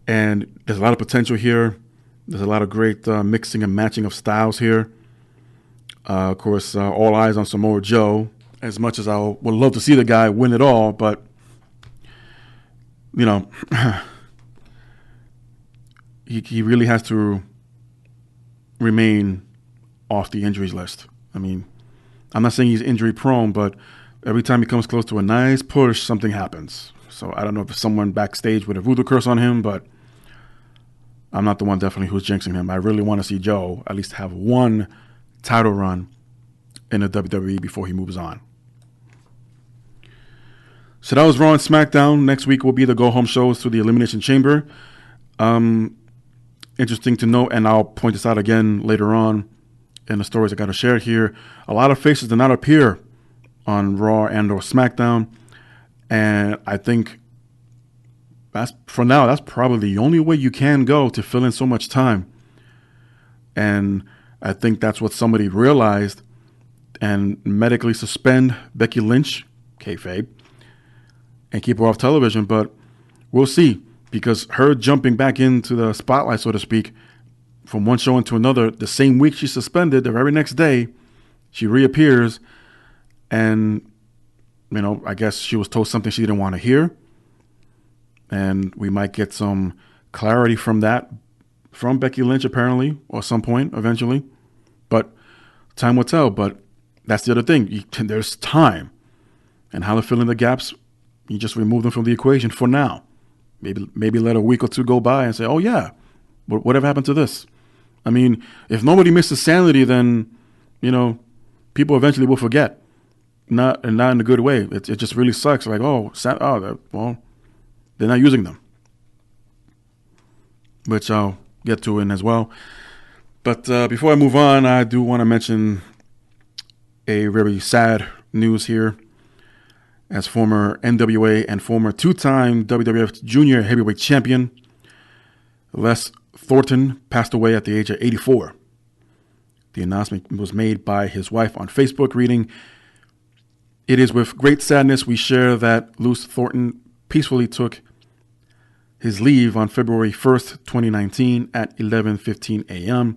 And there's a lot of potential here. There's a lot of great mixing and matching of styles here. Of course, all eyes on Samoa Joe, as much as I would love to see the guy win it all. But, you know, he really has to remain off the injuries list. I mean, I'm not saying he's injury prone, but every time he comes close to a nice push, something happens. So I don't know if it's someone backstage with a voodoo curse on him, but I'm not the one definitely who's jinxing him. I really want to see Joe at least have one title run in the WWE before he moves on. So that was Raw and SmackDown. Next week will be the go-home shows to the Elimination Chamber. Interesting to note, and I'll point this out again later on in the stories I got to share here. A lot of faces did not appear on Raw and or SmackDown, and I think that's probably the only way you can go to fill in so much time. And I think that's what somebody realized, and medically suspend Becky Lynch, kayfabe, and keep her off television. But we'll see, because her jumping back into the spotlight, so to speak, from one show into another, the same week she's suspended, the very next day, she reappears, and, you know, I guess she was told something she didn't want to hear, and we might get some clarity from that, from Becky Lynch apparently, or some point eventually. But time will tell. But that's the other thing. There's time. And how to fill in the gaps, you just remove them from the equation for now. Maybe let a week or two go by and say, oh, yeah, whatever happened to this? I mean, if nobody misses sanity, then, people eventually will forget. Not in a good way. It just really sucks. Like, well, they're not using them. Which I'll get to in as well. But before I move on, I do want to mention a very sad news here. As former NWA and former two-time WWF Junior Heavyweight Champion, Les Thornton passed away at the age of 84. The announcement was made by his wife on Facebook, reading, "It is with great sadness we share that Les Thornton peacefully took his leave on February 1st, 2019 at 11:15 a.m.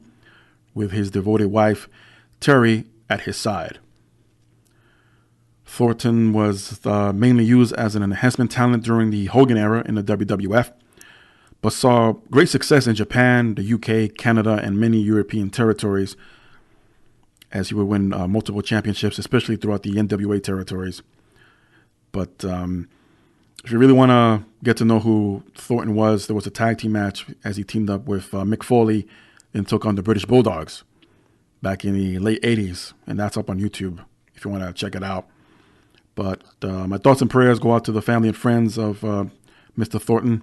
with his devoted wife, Terry, at his side." Thornton was mainly used as an enhancement talent during the Hogan era in the WWF, but saw great success in Japan, the UK, Canada, and many European territories as he would win multiple championships, especially throughout the NWA territories. But if you really want to get to know who Thornton was, there was a tag team match as he teamed up with Mick Foley and took on the British Bulldogs back in the late 80s, and that's up on YouTube if you want to check it out. But my thoughts and prayers go out to the family and friends of Mr. Thornton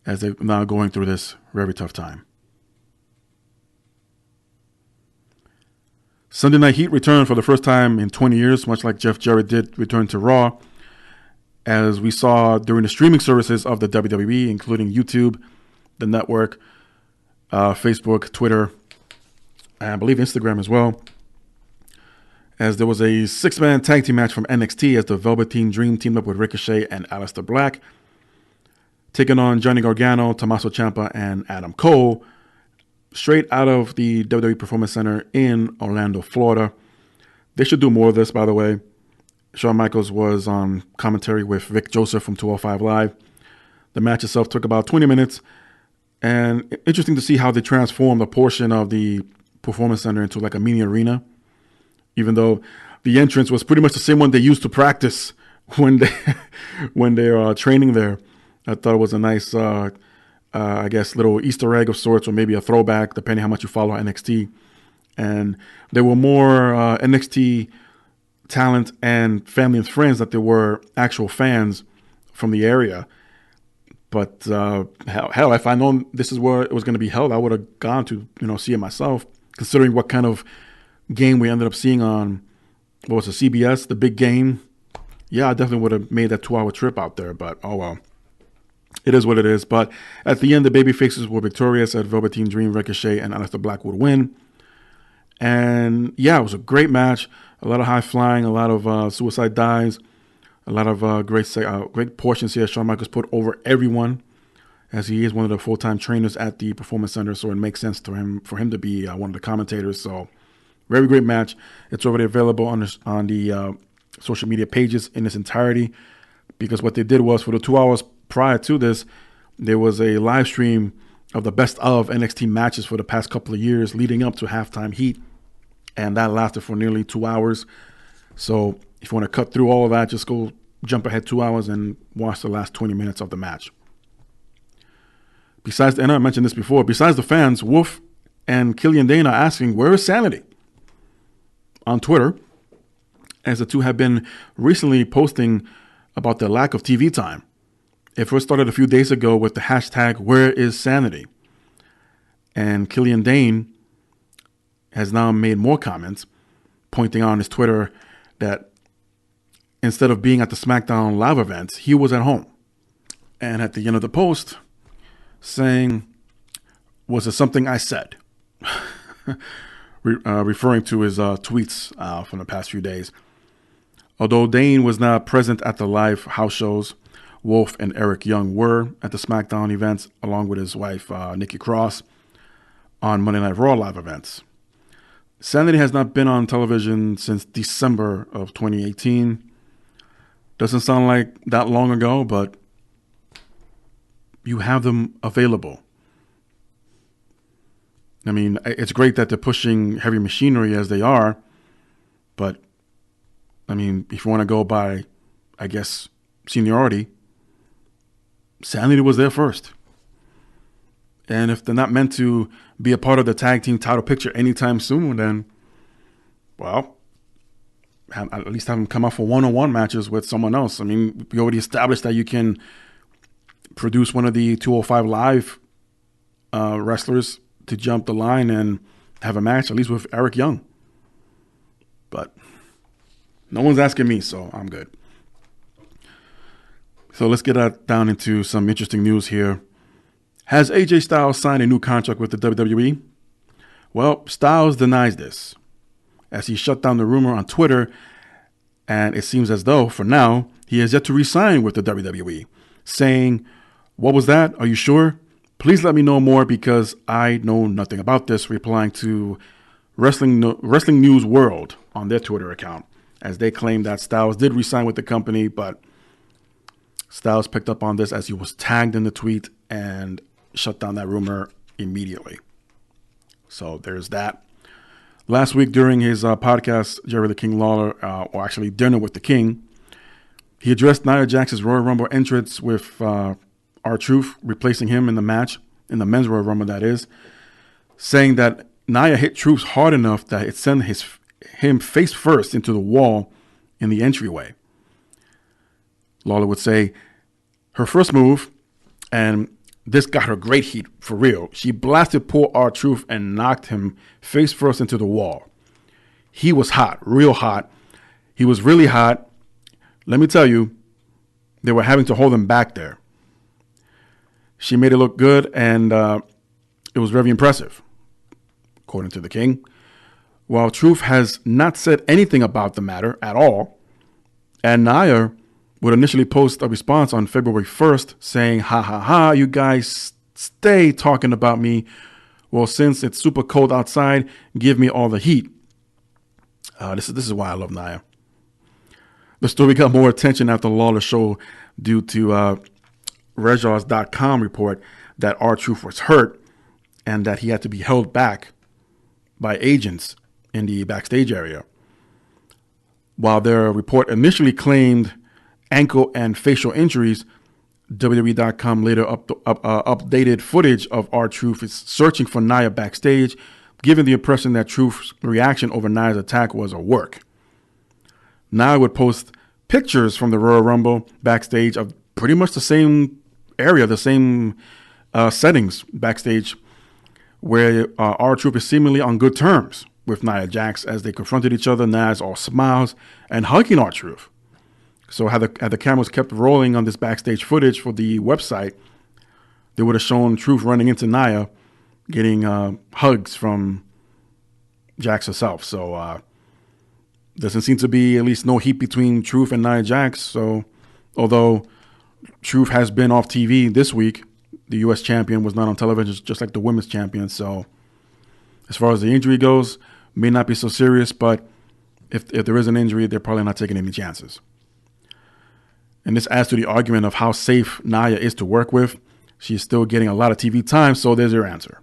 as they're now going through this very tough time. Sunday Night Heat returned for the first time in 20 years, much like Jeff Jarrett did return to Raw, as we saw during the streaming services of the WWE, including YouTube, the network, Facebook, Twitter, and I believe Instagram as well. As there was a 6-man tag team match from NXT as the Velveteen Dream teamed up with Ricochet and Aleister Black, taking on Johnny Gargano, Tommaso Ciampa, and Adam Cole, straight out of the WWE Performance Center in Orlando, Florida. They should do more of this, by the way. Shawn Michaels was on commentary with Vic Joseph from 205 Live. The match itself took about 20 minutes, and interesting to see how they transformed a portion of the Performance Center into like a mini arena. Even though the entrance was pretty much the same one they used to practice when they are training there. I thought it was a nice, I guess, little Easter egg of sorts, or maybe a throwback, depending how much you follow NXT. And there were more NXT talent and family and friends that there were actual fans from the area. But hell, if I known this is where it was going to be held, I would have gone to see it myself. Considering what kind of game we ended up seeing on, what was it, CBS, the big game. Yeah, I definitely would have made that 2-hour trip out there, but oh well. It is what it is. But at the end, the babyfaces were victorious at Velveteen Dream, Ricochet, and Aleister Black would win. And yeah, it was a great match. A lot of high flying, a lot of suicide dives, a lot of great portions here. Shawn Michaels put over everyone, as he is one of the full-time trainers at the Performance Center, so it makes sense for him to be one of the commentators. So very great match. It's already available on the social media pages in its entirety, because what they did was, for the 2 hours prior to this, there was a live stream of the best of NXT matches for the past couple of years leading up to Halftime Heat, and that lasted for nearly 2 hours. So if you want to cut through all of that, just go jump ahead 2 hours and watch the last 20 minutes of the match. Besides, and I mentioned this before, besides the fans, Wolf and Killian Dane are asking, where is Sanity? On Twitter, as the two have been recently posting about the lack of TV time. It first started a few days ago with the hashtag, where is Sanity? And Killian Dane has now made more comments, pointing out on his Twitter that instead of being at the SmackDown live events, he was at home. And at the end of the post, saying, was it something I said? Referring to his tweets from the past few days. Although Dane was not present at the live house shows, Wolf and Eric Young were at the SmackDown events, along with his wife, Nikki Cross, on Monday Night Raw live events. Sanity has not been on television since December of 2018. Doesn't sound like that long ago, but you have them available. I mean, it's great that they're pushing heavy machinery as they are, but I mean, if you want to go by, I guess, seniority, Sanity was there first. And if they're not meant to be a part of the tag team title picture anytime soon, then, well, at least have them come out for one-on-one matches with someone else. I mean, we already established that you can produce one of the 205 Live wrestlers to jump the line and have a match, at least with Eric Young. But no one's asking me, so I'm good. So let's get down into some interesting news here. Has AJ Styles signed a new contract with the WWE? Well, Styles denies this, as he shut down the rumor on Twitter, and it seems as though, for now, he has yet to re-sign with the WWE, saying, "What was that? Are you sure? Please let me know more because I know nothing about this," replying to Wrestling News World on their Twitter account, as they claim that Styles did re-sign with the company, but Styles picked up on this as he was tagged in the tweet and shut down that rumor immediately. So there's that. Last week during his podcast, Jerry the King Lawler, or actually Dinner with the King, he addressed Nia Jax's Royal Rumble entrance with R-Truth replacing him in the match, in the men's Royal Rumble that is, saying that Nia hit Truth hard enough that it sent him face first into the wall in the entryway. Lawler would say her first move, and this got her great heat for real. She blasted poor R-Truth and knocked him face first into the wall. He was hot, real hot. He was really hot. Let me tell you, they were having to hold him back there. She made it look good, and it was very impressive, according to the King. While Truth has not said anything about the matter at all, and Nia would initially post a response on February 1st saying, "Ha ha ha, you guys stay talking about me. Well, since it's super cold outside, give me all the heat." This is why I love Nia. The story got more attention after Lawler's show due to Rejaws.com report that R-Truth was hurt and that he had to be held back by agents in the backstage area. While their report initially claimed ankle and facial injuries, WWE.com later updated footage of R-Truth searching for Nia backstage, giving the impression that Truth's reaction over Nia's attack was a work. Nia would post pictures from the Royal Rumble backstage of pretty much the same area, the same settings backstage, where R-Truth is seemingly on good terms with Nia Jax as they confronted each other. Nia's all smiles and hugging R-Truth. So had the cameras kept rolling on this backstage footage for the website, they would have shown Truth running into Nia, getting hugs from Jax herself. So doesn't seem to be at least no heat between Truth and Nia Jax. So although Truth has been off TV this week, the U.S. champion was not on television, just like the women's champion. So as far as the injury goes, may not be so serious, but if there is an injury, they're probably not taking any chances. And this adds to the argument of how safe Nia is to work with. She's still getting a lot of TV time, so there's your answer.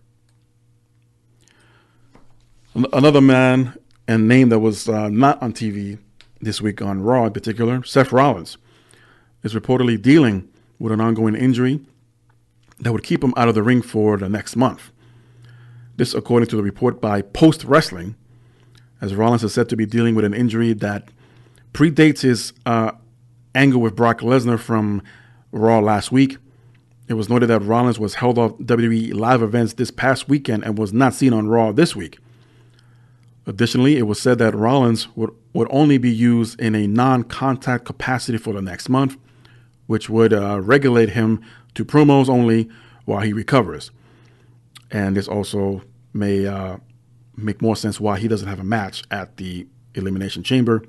Another man and name that was not on TV this week on Raw in particular, Seth Rollins, is reportedly dealing with an ongoing injury that would keep him out of the ring for the next month. This according to the report by Post Wrestling, as Rollins is said to be dealing with an injury that predates his angle with Brock Lesnar from Raw last week. It was noted that Rollins was held off WWE live events this past weekend and was not seen on Raw this week. Additionally, it was said that Rollins would only be used in a non-contact capacity for the next month, which would regulate him to promos only while he recovers. And this also may make more sense why he doesn't have a match at the Elimination Chamber.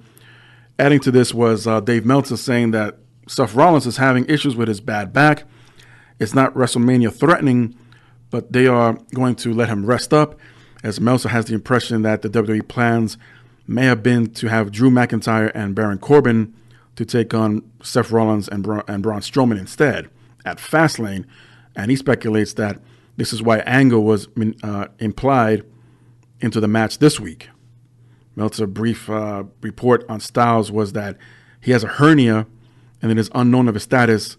Adding to this was Dave Meltzer saying that Seth Rollins is having issues with his bad back. It's not WrestleMania threatening, but they are going to let him rest up, as Meltzer has the impression that the WWE plans may have been to have Drew McIntyre and Baron Corbin to take on Seth Rollins and Braun Strowman instead at Fastlane, And he speculates that this is why Angle was implied into the match this week. Meltzer's brief report on Styles was that he has a hernia and it is unknown of his status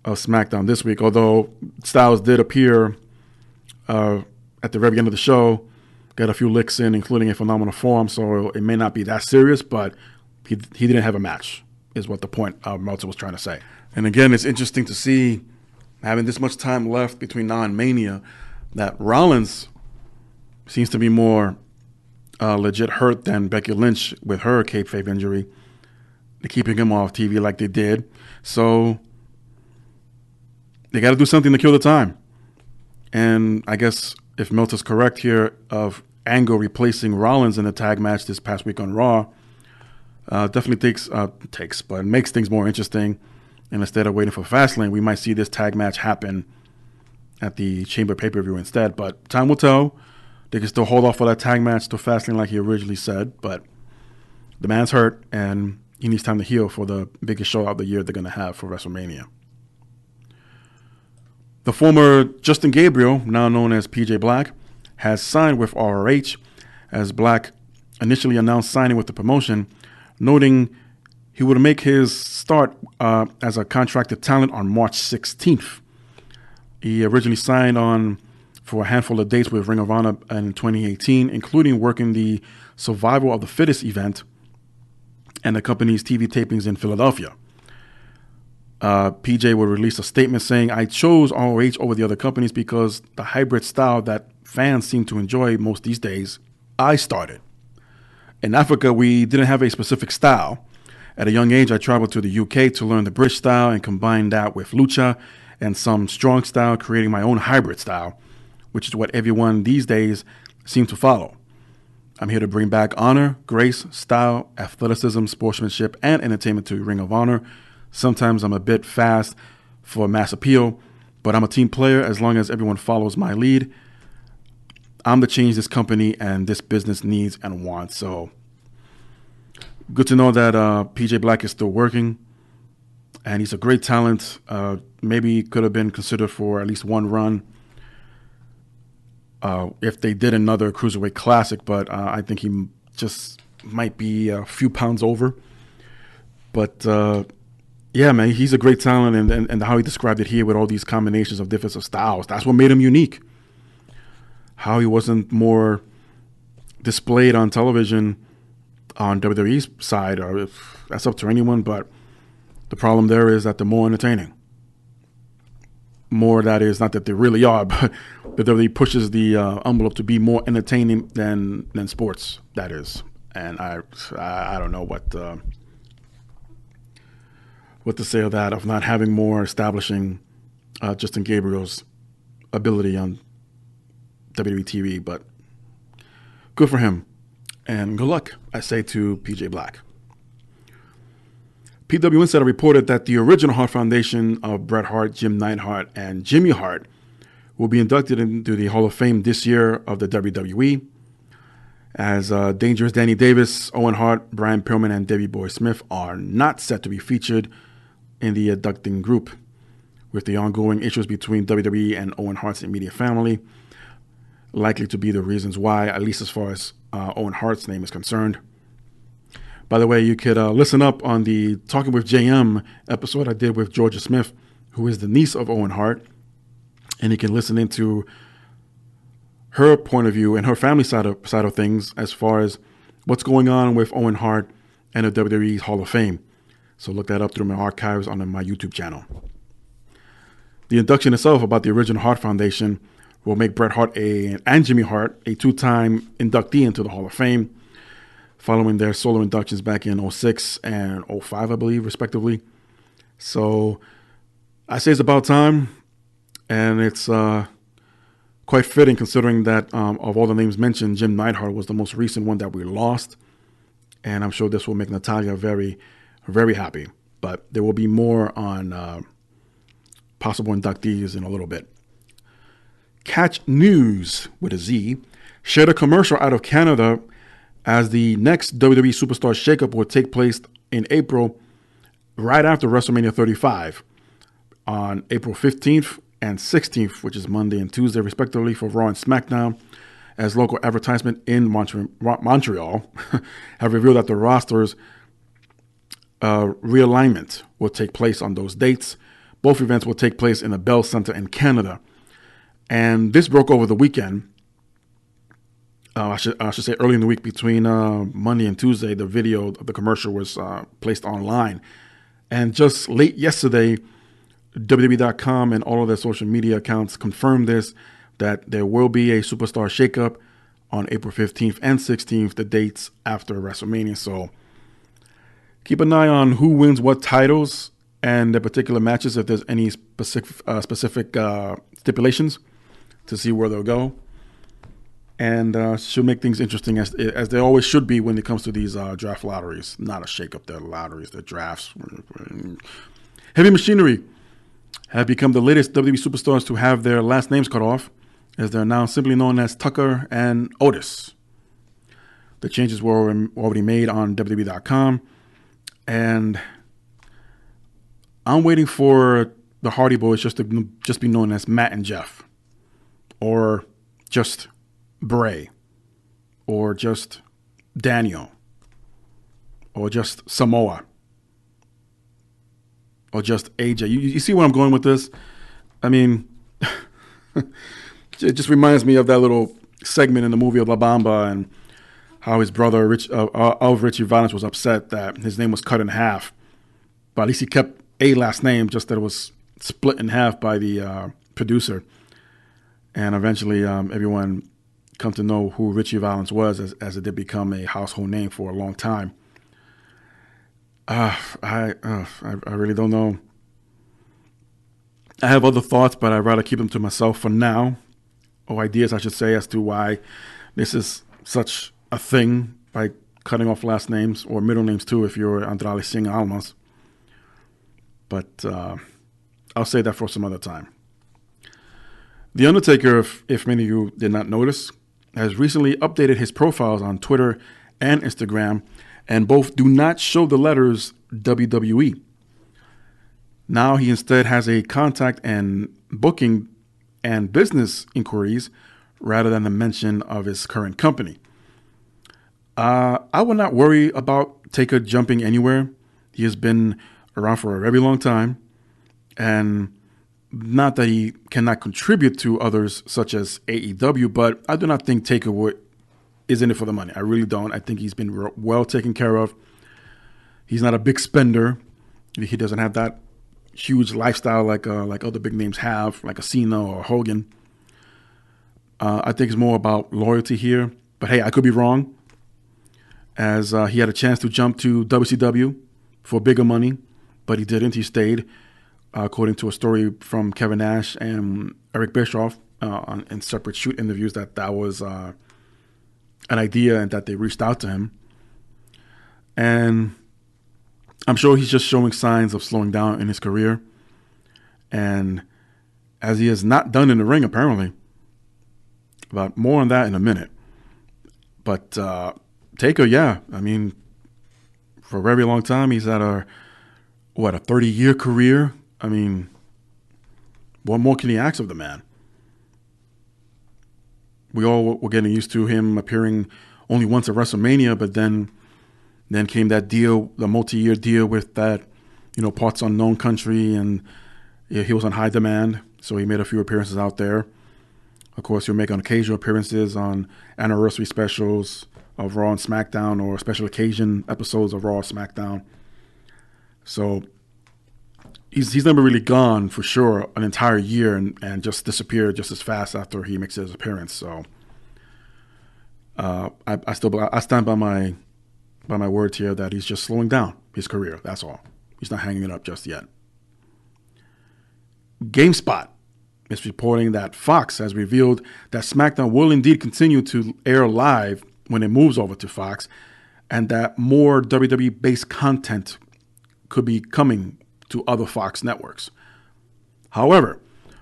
of SmackDown this week, although Styles did appear at the very end of the show, got a few licks in, including a phenomenal form, so it may not be that serious, but he didn't have a match, is what the point Meltzer was trying to say. And again, it's interesting to see, having this much time left between now and Mania, that Rollins seems to be more legit hurt than Becky Lynch with her kayfabe injury. They're keeping him off TV like they did. So they got to do something to kill the time. And I guess if Meltzer's correct here of Angle replacing Rollins in a tag match this past week on Raw, definitely but makes things more interesting. And instead of waiting for Fastlane, we might see this tag match happen at the Chamber pay-per-view instead. But time will tell. They can still hold off for that tag match to Fastlane like he originally said. But the man's hurt, and he needs time to heal for the biggest show of the year they're going to have for WrestleMania. The former Justin Gabriel, now known as PJ Black, has signed with ROH, as Black initially announced signing with the promotion, noting he would make his start as a contracted talent on March 16th. He originally signed on for a handful of dates with Ring of Honor in 2018, including working the Survival of the Fittest event and the company's TV tapings in Philadelphia. PJ would release a statement saying, "I chose ROH over the other companies because the hybrid style that fans seem to enjoy most these days, I started. In Africa, we didn't have a specific style. At a young age, I traveled to the UK to learn the British style and combined that with lucha and some strong style, creating my own hybrid style, which is what everyone these days seems to follow. I'm here to bring back honor, grace, style, athleticism, sportsmanship, and entertainment to Ring of Honor. Sometimes I'm a bit fast for mass appeal, but I'm a team player as long as everyone follows my lead. I'm the change this company and this business needs and wants." So good to know that PJ Black is still working, and he's a great talent. Maybe could have been considered for at least one run if they did another Cruiserweight Classic, but I think he just might be a few pounds over. But yeah, man, he's a great talent, and how he described it here with all these combinations of different styles, that's what made him unique. How he wasn't more displayed on television on WWE's side, or if that's up to anyone, but the problem there is that they're more entertaining. More, that is, not that they really are, but WWE pushes the envelope to be more entertaining than sports, that is. And I don't know what to say of that, of not having more establishing Justin Gabriel's ability on WWE TV, but good for him. And good luck, I say, to PJ Black. PW Insider reported that the original Hart Foundation of Bret Hart, Jim Neidhart, and Jimmy Hart will be inducted into the Hall of Fame this year of the WWE, as Dangerous Danny Davis, Owen Hart, Brian Pillman, and Davey Boy Smith are not set to be featured in the inducting group, with the ongoing issues between WWE and Owen Hart's immediate family likely to be the reasons why, at least as far as Owen Hart's name is concerned. By the way, you could listen up on the Talking with JM episode I did with Georgia Smith, who is the niece of Owen Hart, and you can listen into her point of view and her family side of things as far as what's going on with Owen Hart and the WWE Hall of Fame. So look that up through my archives on my YouTube channel. The induction itself about the original Hart Foundation will make Bret Hart and Jimmy Hart a two-time inductee into the Hall of Fame, following their solo inductions back in 2006 and 2005, I believe, respectively. So I say it's about time, and it's quite fitting considering that of all the names mentioned, Jim Neidhart was the most recent one that we lost, and I'm sure this will make Natalya very, very happy. But there will be more on possible inductees in a little bit. Catch News, with a Z, shared a commercial out of Canada as the next WWE Superstars shakeup will take place in April, right after WrestleMania 35. On April 15th, and 16th, which is Monday and Tuesday, respectively, for Raw and SmackDown, as local advertisement in Montreal have revealed that the roster's realignment will take place on those dates. Both events will take place in the Bell Center in Canada. And this broke over the weekend. I should say early in the week between Monday and Tuesday, the video of the commercial was placed online. And just late yesterday, WWE.com and all of their social media accounts confirmed this, that there will be a superstar shakeup on April 15th and 16th, the dates after WrestleMania. So keep an eye on who wins what titles and the particular matches, if there's any specific stipulations, to see where they'll go. And should make things interesting, as they always should be when it comes to these draft lotteries. Not a shakeup, they're lotteries, they're drafts. Heavy Machinery have become the latest WWE superstars to have their last names cut off, as they're now simply known as Tucker and Otis. The changes were already made on WWE.com, and I'm waiting for the Hardy Boys just to be known as Matt and Jeff, or just Bray, or just Daniel, or just Samoa, or just AJ. You see where I'm going with this? I mean, it just reminds me of that little segment in the movie of La Bamba, and how his brother Richie Valens was upset that his name was cut in half, but at least he kept a last name, just that it was split in half by the producer. And eventually everyone come to know who Richie Valens was, as it did become a household name for a long time. I really don't know. I have other thoughts, but I'd rather keep them to myself for now, or ideas, I should say, as to why this is such a thing, by cutting off last names, or middle names too, if you're Andrade Singh Almas. But I'll say that for some other time. The Undertaker, if many of you did not notice, has recently updated his profiles on Twitter and Instagram, and both do not show the letters WWE. Now he instead has a contact and booking and business inquiries, rather than the mention of his current company. I would not worry about Taker jumping anywhere. He has been around for a very long time, and not that he cannot contribute to others such as AEW, but I do not think Taker is in it for the money. I really don't. I think he's been well taken care of. He's not a big spender. He doesn't have that huge lifestyle like other big names have, like a Cena or Hogan. I think it's more about loyalty here. But hey, I could be wrong, as he had a chance to jump to WCW for bigger money, but he didn't. He stayed, according to a story from Kevin Nash and Eric Bischoff in separate shoot interviews, that was an idea and that they reached out to him. And I'm sure he's just showing signs of slowing down in his career. And as he has not done in the ring, apparently. But more on that in a minute. But Taker, yeah, I mean, for a very long time, he's had a 30-year career. I mean, what more can he ask of the man? We all were getting used to him appearing only once at WrestleMania, but then came that deal, the multi-year deal with that, Parts Unknown country, and he was on high demand, so he made a few appearances out there. Of course, he'll make occasional appearances on anniversary specials of Raw and SmackDown, or special occasion episodes of Raw and SmackDown. So he's never really gone, for sure, an entire year and just disappeared just as fast after he makes his appearance. So I stand by my words here that he's just slowing down his career. That's all. He's not hanging it up just yet. GameSpot is reporting that Fox has revealed that SmackDown will indeed continue to air live when it moves over to Fox, and that more WWE-based content could be coming to other Fox networks. However,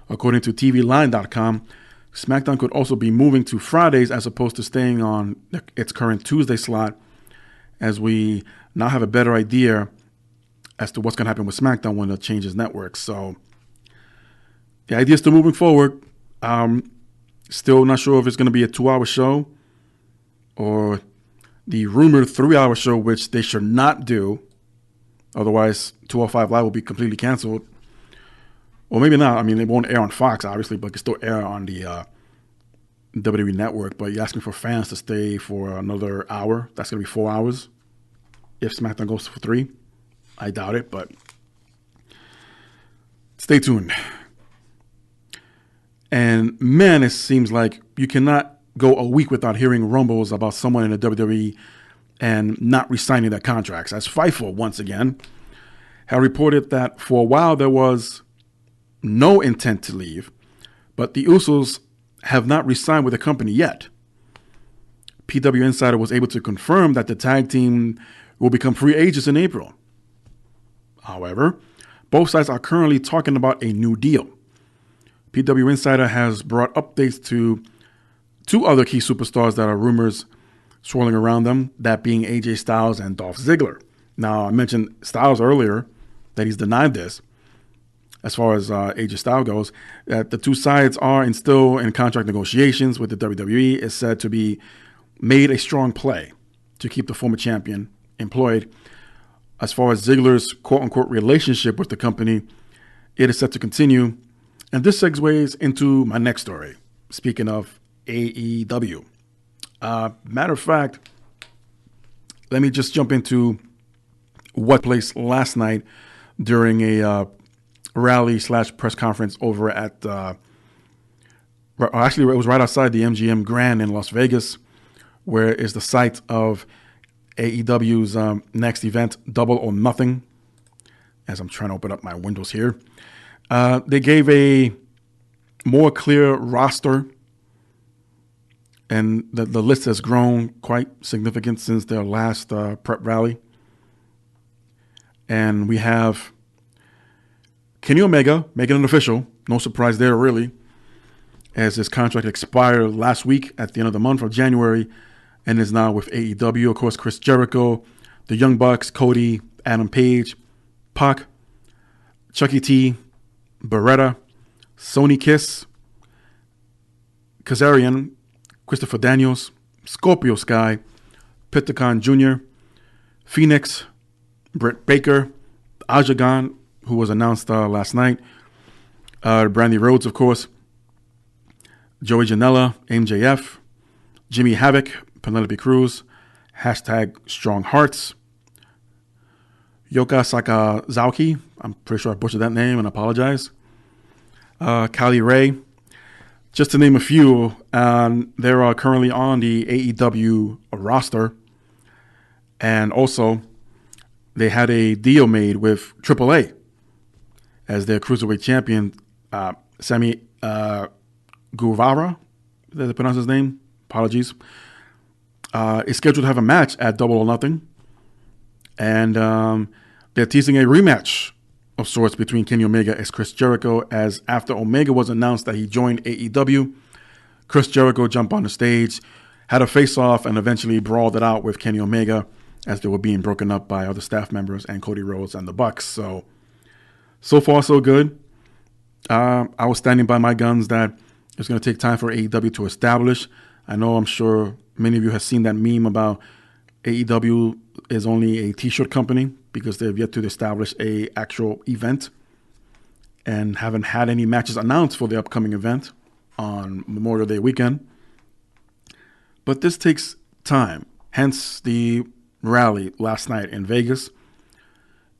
according to TVLine.com, SmackDown could also be moving to Fridays as opposed to staying on its current Tuesday slot, as we now have a better idea as to what's going to happen with SmackDown when it changes networks. So the idea is still moving forward. Still not sure if it's going to be a 2-hour show or the rumored 3-hour show, which they should not do. Otherwise, 205 Live will be completely canceled. Or maybe not. I mean, it won't air on Fox, obviously, but it can still air on the WWE Network. But you're asking for fans to stay for another hour. That's going to be 4 hours. If SmackDown goes for 3, I doubt it, but stay tuned. And man, it seems like you cannot go a week without hearing rumbles about someone in the WWE and not re-signing their contracts. As Fightful, once again, had reported that for a while there was no intent to leave, but the Usos have not re-signed with the company yet. PW Insider was able to confirm that the tag team will become free agents in April. However, both sides are currently talking about a new deal. PW Insider has brought updates to 2 other key superstars that are rumors swirling around them, that being AJ Styles and Dolph Ziggler. Now, I mentioned Styles earlier, that he's denied this. As far as AJ Styles goes, that the 2 sides are still in contract negotiations with the WWE. Is said to be made a strong play to keep the former champion employed. As far as Ziggler's quote-unquote relationship with the company, it is set to continue. And this segues into my next story. Speaking of AEW. Matter of fact, let me just jump into what took place last night during a rally/press conference over at, actually it was right outside the MGM Grand in Las Vegas, where is the site of AEW's next event, Double or Nothing. As I'm trying to open up my windows here. They gave a more clear roster, and the list has grown quite significant since their last prep rally. And we have Kenny Omega making it official. No surprise there, really, as his contract expired last week at the end of the month of January and is now with AEW. Of course, Chris Jericho, the Young Bucks, Cody, Adam Page, Pac, Chucky T, Beretta, Sonny Kiss, Kazarian, Christopher Daniels, Scorpio Sky, Pentagon Jr., Phoenix, Britt Baker, Ajagan, who was announced last night, Brandy Rhodes, of course, Joey Janela, MJF, Jimmy Havoc, Penelope Cruz, #Strong Hearts, Yoka Sakazaki, I'm pretty sure I butchered that name and apologize, Kylie Ray, just to name a few. They're currently on the AEW roster. And also, they had a deal made with AAA as their cruiserweight champion, Sammy Guevara. Did I pronounce his name? Apologies. Is scheduled to have a match at Double or Nothing. And they're teasing a rematch of sorts between Kenny Omega and Chris Jericho, as after Omega was announced that he joined AEW, Chris Jericho jumped on the stage, had a face-off, and eventually brawled it out with Kenny Omega as they were being broken up by other staff members and Cody Rhodes and the Bucks. So far, so good. I was standing by my guns that it's going to take time for AEW to establish. I'm sure many of you have seen that meme about AEW is only a t-shirt company because they've yet to establish a actual event and haven't had any matches announced for the upcoming event on Memorial Day weekend. But this takes time, hence the rally last night in Vegas.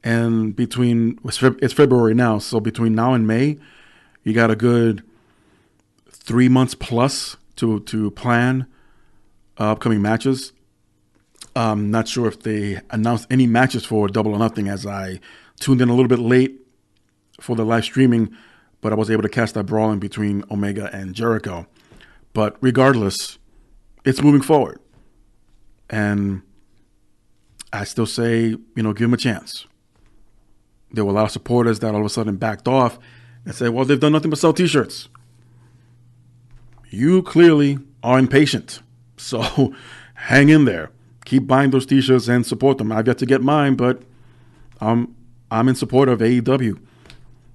And it's February now, so between now and May, you got a good 3 months plus to plan upcoming matches. I'm not sure if they announced any matches for Double or Nothing, as I tuned in a little bit late for the live streaming, but I was able to catch that brawling between Omega and Jericho. But regardless, it's moving forward. And I still say, give them a chance. There were a lot of supporters that all of a sudden backed off and said, well, they've done nothing but sell t-shirts. You clearly are impatient. So hang in there. Keep buying those t-shirts and support them. I've yet to get mine, but I'm in support of AEW.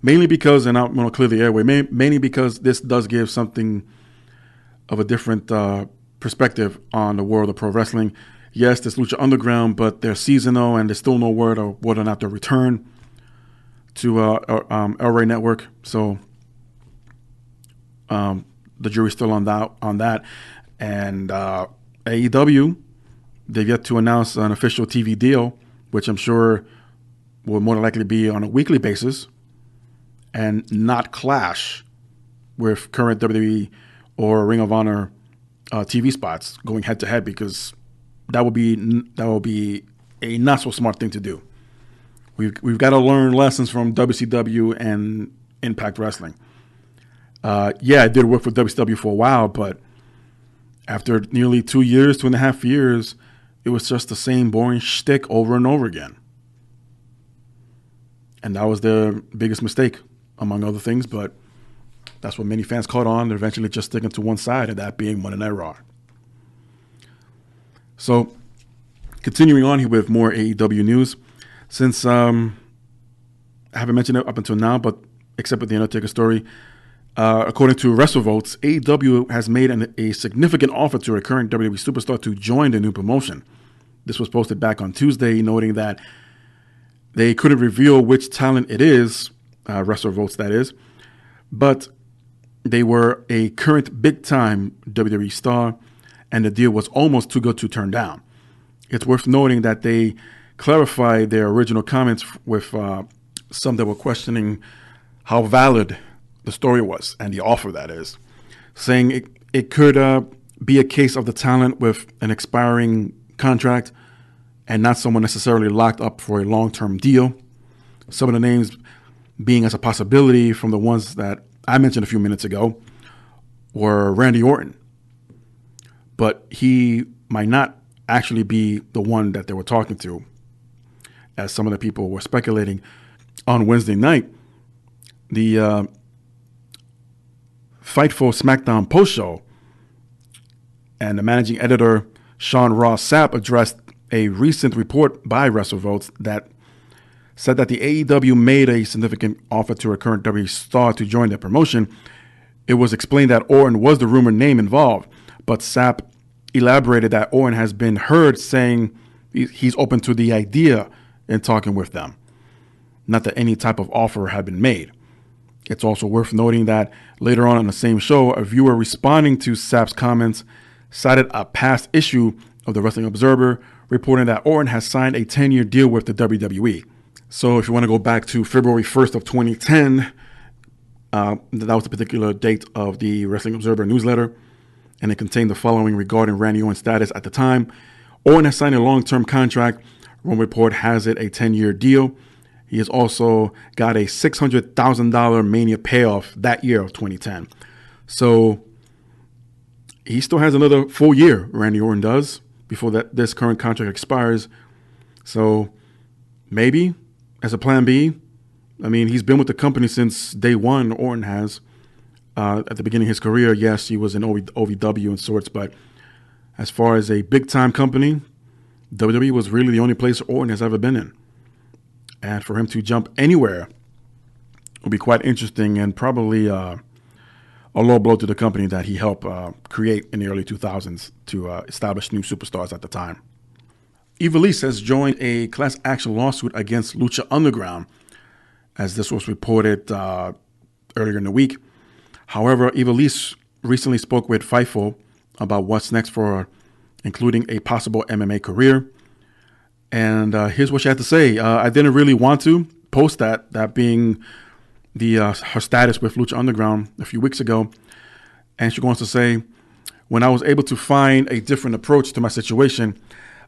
Mainly because, and I want to clear the airway, mainly because this does give something of a different perspective on the world of pro wrestling. Yes, there's Lucha Underground, but they're seasonal, and there's still no word of whether or not they'll return to El Rey Network. So the jury's still on that. And AEW, they've yet to announce an official TV deal, which I'm sure will more than likely be on a weekly basis and not clash with current WWE or Ring of Honor TV spots going head to head, because that would be a not so smart thing to do. We've got to learn lessons from WCW and Impact Wrestling. Yeah, I did work for WCW for a while, but after nearly 2.5 years, it was just the same boring shtick over and over again. And that was their biggest mistake, among other things, but that's what many fans caught on. They're eventually just sticking to one side, and that being Monday Night Raw. So, continuing on here with more AEW news, since I haven't mentioned it up until now, but except with the Undertaker story, according to WrestleVotes, AEW has made a significant offer to a current WWE superstar to join the new promotion. This was posted back on Tuesday, noting that they couldn't reveal which talent it is, WrestleVotes that is, but they were a current big-time WWE star, and the deal was almost too good to turn down. It's worth noting that they clarified their original comments with some that were questioning how valid the story was, and the offer that is, saying it could be a case of the talent with an expiring contract and not someone necessarily locked up for a long-term deal. Some of the names being as a possibility from the ones that I mentioned a few minutes ago were Randy Orton, but he might not actually be the one that they were talking to, as some of the people were speculating. On Wednesday night, the Fightful SmackDown post-show and the managing editor Sean Ross Sapp addressed a recent report by WrestleVotes that said that the AEW made a significant offer to a current WWE star to join their promotion. It was explained that Orton was the rumored name involved, but Sapp elaborated that Orton has been heard saying he's open to the idea in talking with them, not that any type of offer had been made. It's also worth noting that later on in the same show, a viewer responding to Sapp's comments cited a past issue of the Wrestling Observer reporting that Orton has signed a 10-year deal with the WWE. So if you want to go back to February 1st of 2010, that was the particular date of the Wrestling Observer newsletter, and it contained the following regarding Randy Orton's status at the time. Orton has signed a long-term contract. One report has it a 10-year deal. He has also got a $600,000 Mania payoff that year of 2010. So he still has another full year, Randy Orton does, before this current contract expires. So maybe as a plan B, I mean, he's been with the company since day one, Orton has. At the beginning of his career, yes, he was in OVW and sorts, but as far as a big-time company, WWE was really the only place Orton has ever been in. And for him to jump anywhere would be quite interesting, and probably a low blow to the company that he helped create in the early 2000s to establish new superstars at the time. Ivelisse has joined a class action lawsuit against Lucha Underground, as this was reported earlier in the week. However, Ivelisse recently spoke with Fightful about what's next for her, including a possible MMA career. And here's what she had to say. I didn't really want to post that being her status with Lucha Underground a few weeks ago. And she goes on to say, when I was able to find a different approach to my situation,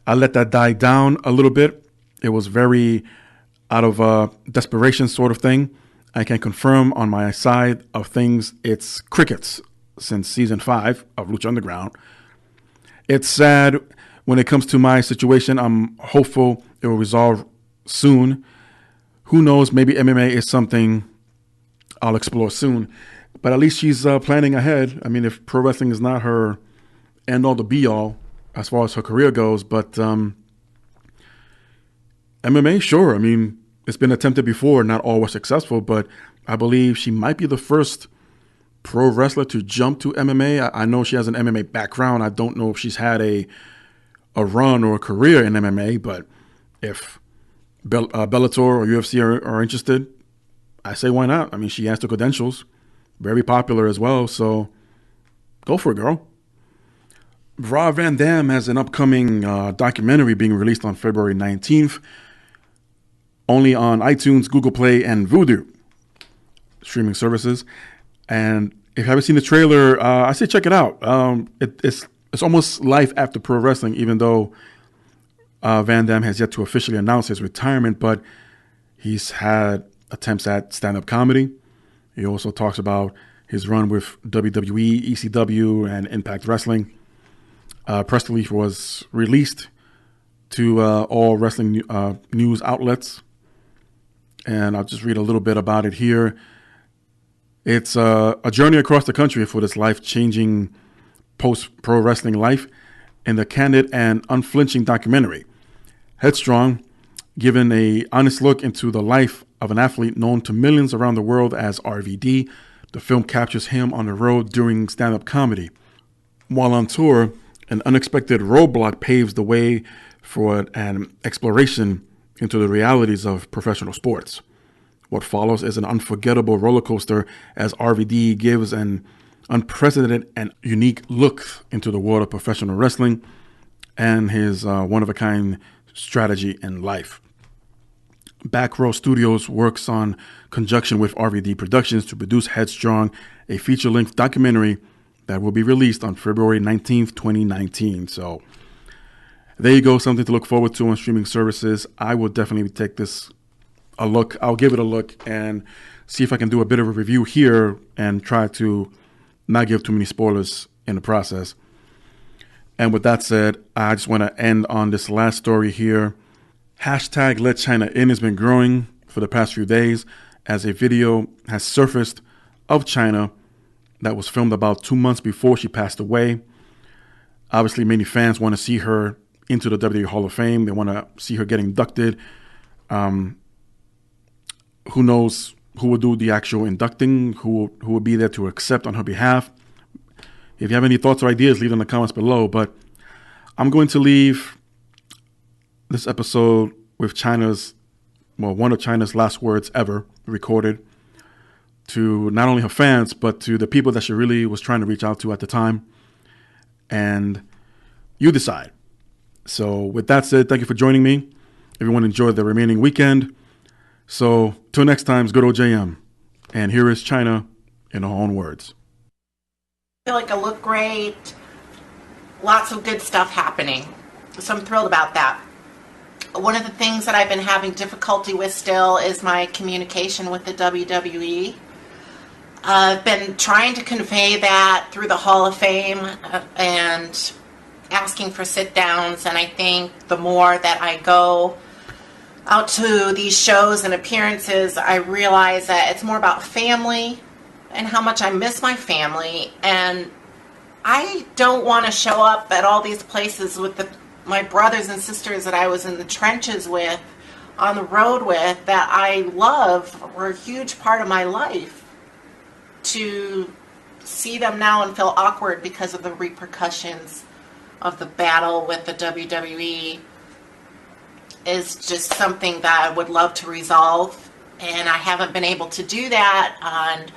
I let that die down a little bit. It was very out of desperation sort of thing. I can confirm on my side of things, it's crickets since season 5 of Lucha Underground. It's sad when it comes to my situation. I'm hopeful it will resolve soon. Who knows, maybe MMA is something I'll explore soon. But at least she's planning ahead. I mean, if pro wrestling is not her end-all to be-all as far as her career goes, but MMA, sure. I mean, it's been attempted before, not all were successful, but I believe she might be the first pro wrestler to jump to MMA. I know she has an MMA background. I don't know if she's had a run or a career in MMA, but if Bellator or UFC are interested, I say why not? I mean, she has the credentials, very popular as well, so go for it, girl. Rob Van Dam has an upcoming documentary being released on February 19th, only on iTunes, Google Play, and Vudu streaming services. And if you haven't seen the trailer, I say check it out. It's almost life after pro wrestling, even though Van Dam has yet to officially announce his retirement, but he's had attempts at stand-up comedy. He also talks about his run with WWE, ECW, and Impact Wrestling. Press release was released to all wrestling news outlets, and I'll just read a little bit about it here. It's a journey across the country for this life-changing post-pro wrestling life in the candid and unflinching documentary, Headstrong, giving an honest look into the life of an athlete known to millions around the world as RVD. The film captures him on the road during stand-up comedy. While on tour, an unexpected roadblock paves the way for an exploration into the realities of professional sports. What follows is an unforgettable roller coaster as RVD gives an unprecedented and unique look into the world of professional wrestling and his one-of-a-kind strategy in life. Back Row Studios works on conjunction with RVD Productions to produce Headstrong, a feature-length documentary that will be released on February 19th, 2019. So there you go, something to look forward to on streaming services. I will definitely take this a look. I'll give it a look and see if I can do a bit of a review here and try to not give too many spoilers in the process. And with that said, I just want to end on this last story here. Hashtag Let Chyna In has been growing for the past few days as a video has surfaced of Chyna that was filmed about 2 months before she passed away. Obviously, many fans want to see her into the WWE Hall of Fame. They want to see her get inducted. Who knows who will do the actual inducting, who will be there to accept on her behalf. If you have any thoughts or ideas, leave them in the comments below. But I'm going to leave this episode with one of Chyna's last words ever recorded to not only her fans, but to the people that she really was trying to reach out to at the time. And you decide. So with that said, thank you for joining me. Everyone enjoy the remaining weekend. So till next time, it's good old JM. And here is Chyna in her own words. I feel like I look great. Lots of good stuff happening. So I'm thrilled about that. One of the things that I've been having difficulty with still is my communication with the WWE. I've been trying to convey that through the Hall of Fame and asking for sit-downs, and I think the more that I go out to these shows and appearances, I realize that it's more about family and how much I miss my family, and I don't want to show up at all these places with my brothers and sisters that I was in the trenches with, on the road with, that I love, were a huge part of my life. To see them now and feel awkward because of the repercussions of the battle with the WWE is just something that I would love to resolve, and I haven't been able to do that on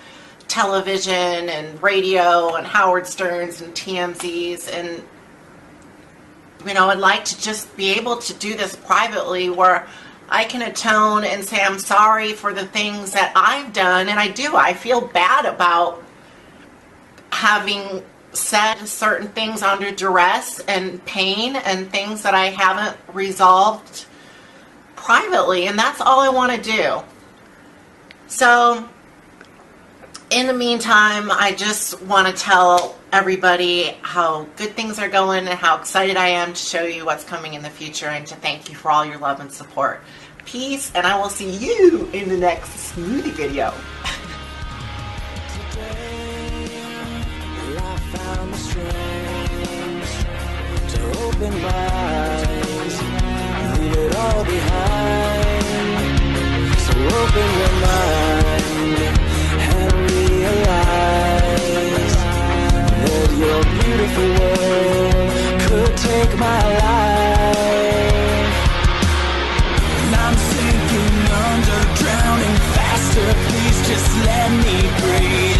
television and radio and Howard Stern's and TMZ's, and I'd like to just be able to do this privately where I can atone and say I'm sorry for the things that I've done, and I do. I feel bad about having said certain things under duress and pain and things that I haven't resolved privately, and that's all I want to do. So in the meantime, I just want to tell everybody how good things are going and how excited I am to show you what's coming in the future, and to thank you for all your love and support. Peace, and I will see you in the next smoothie video. Open my eyes, leave it all behind. So open your mind. breathe.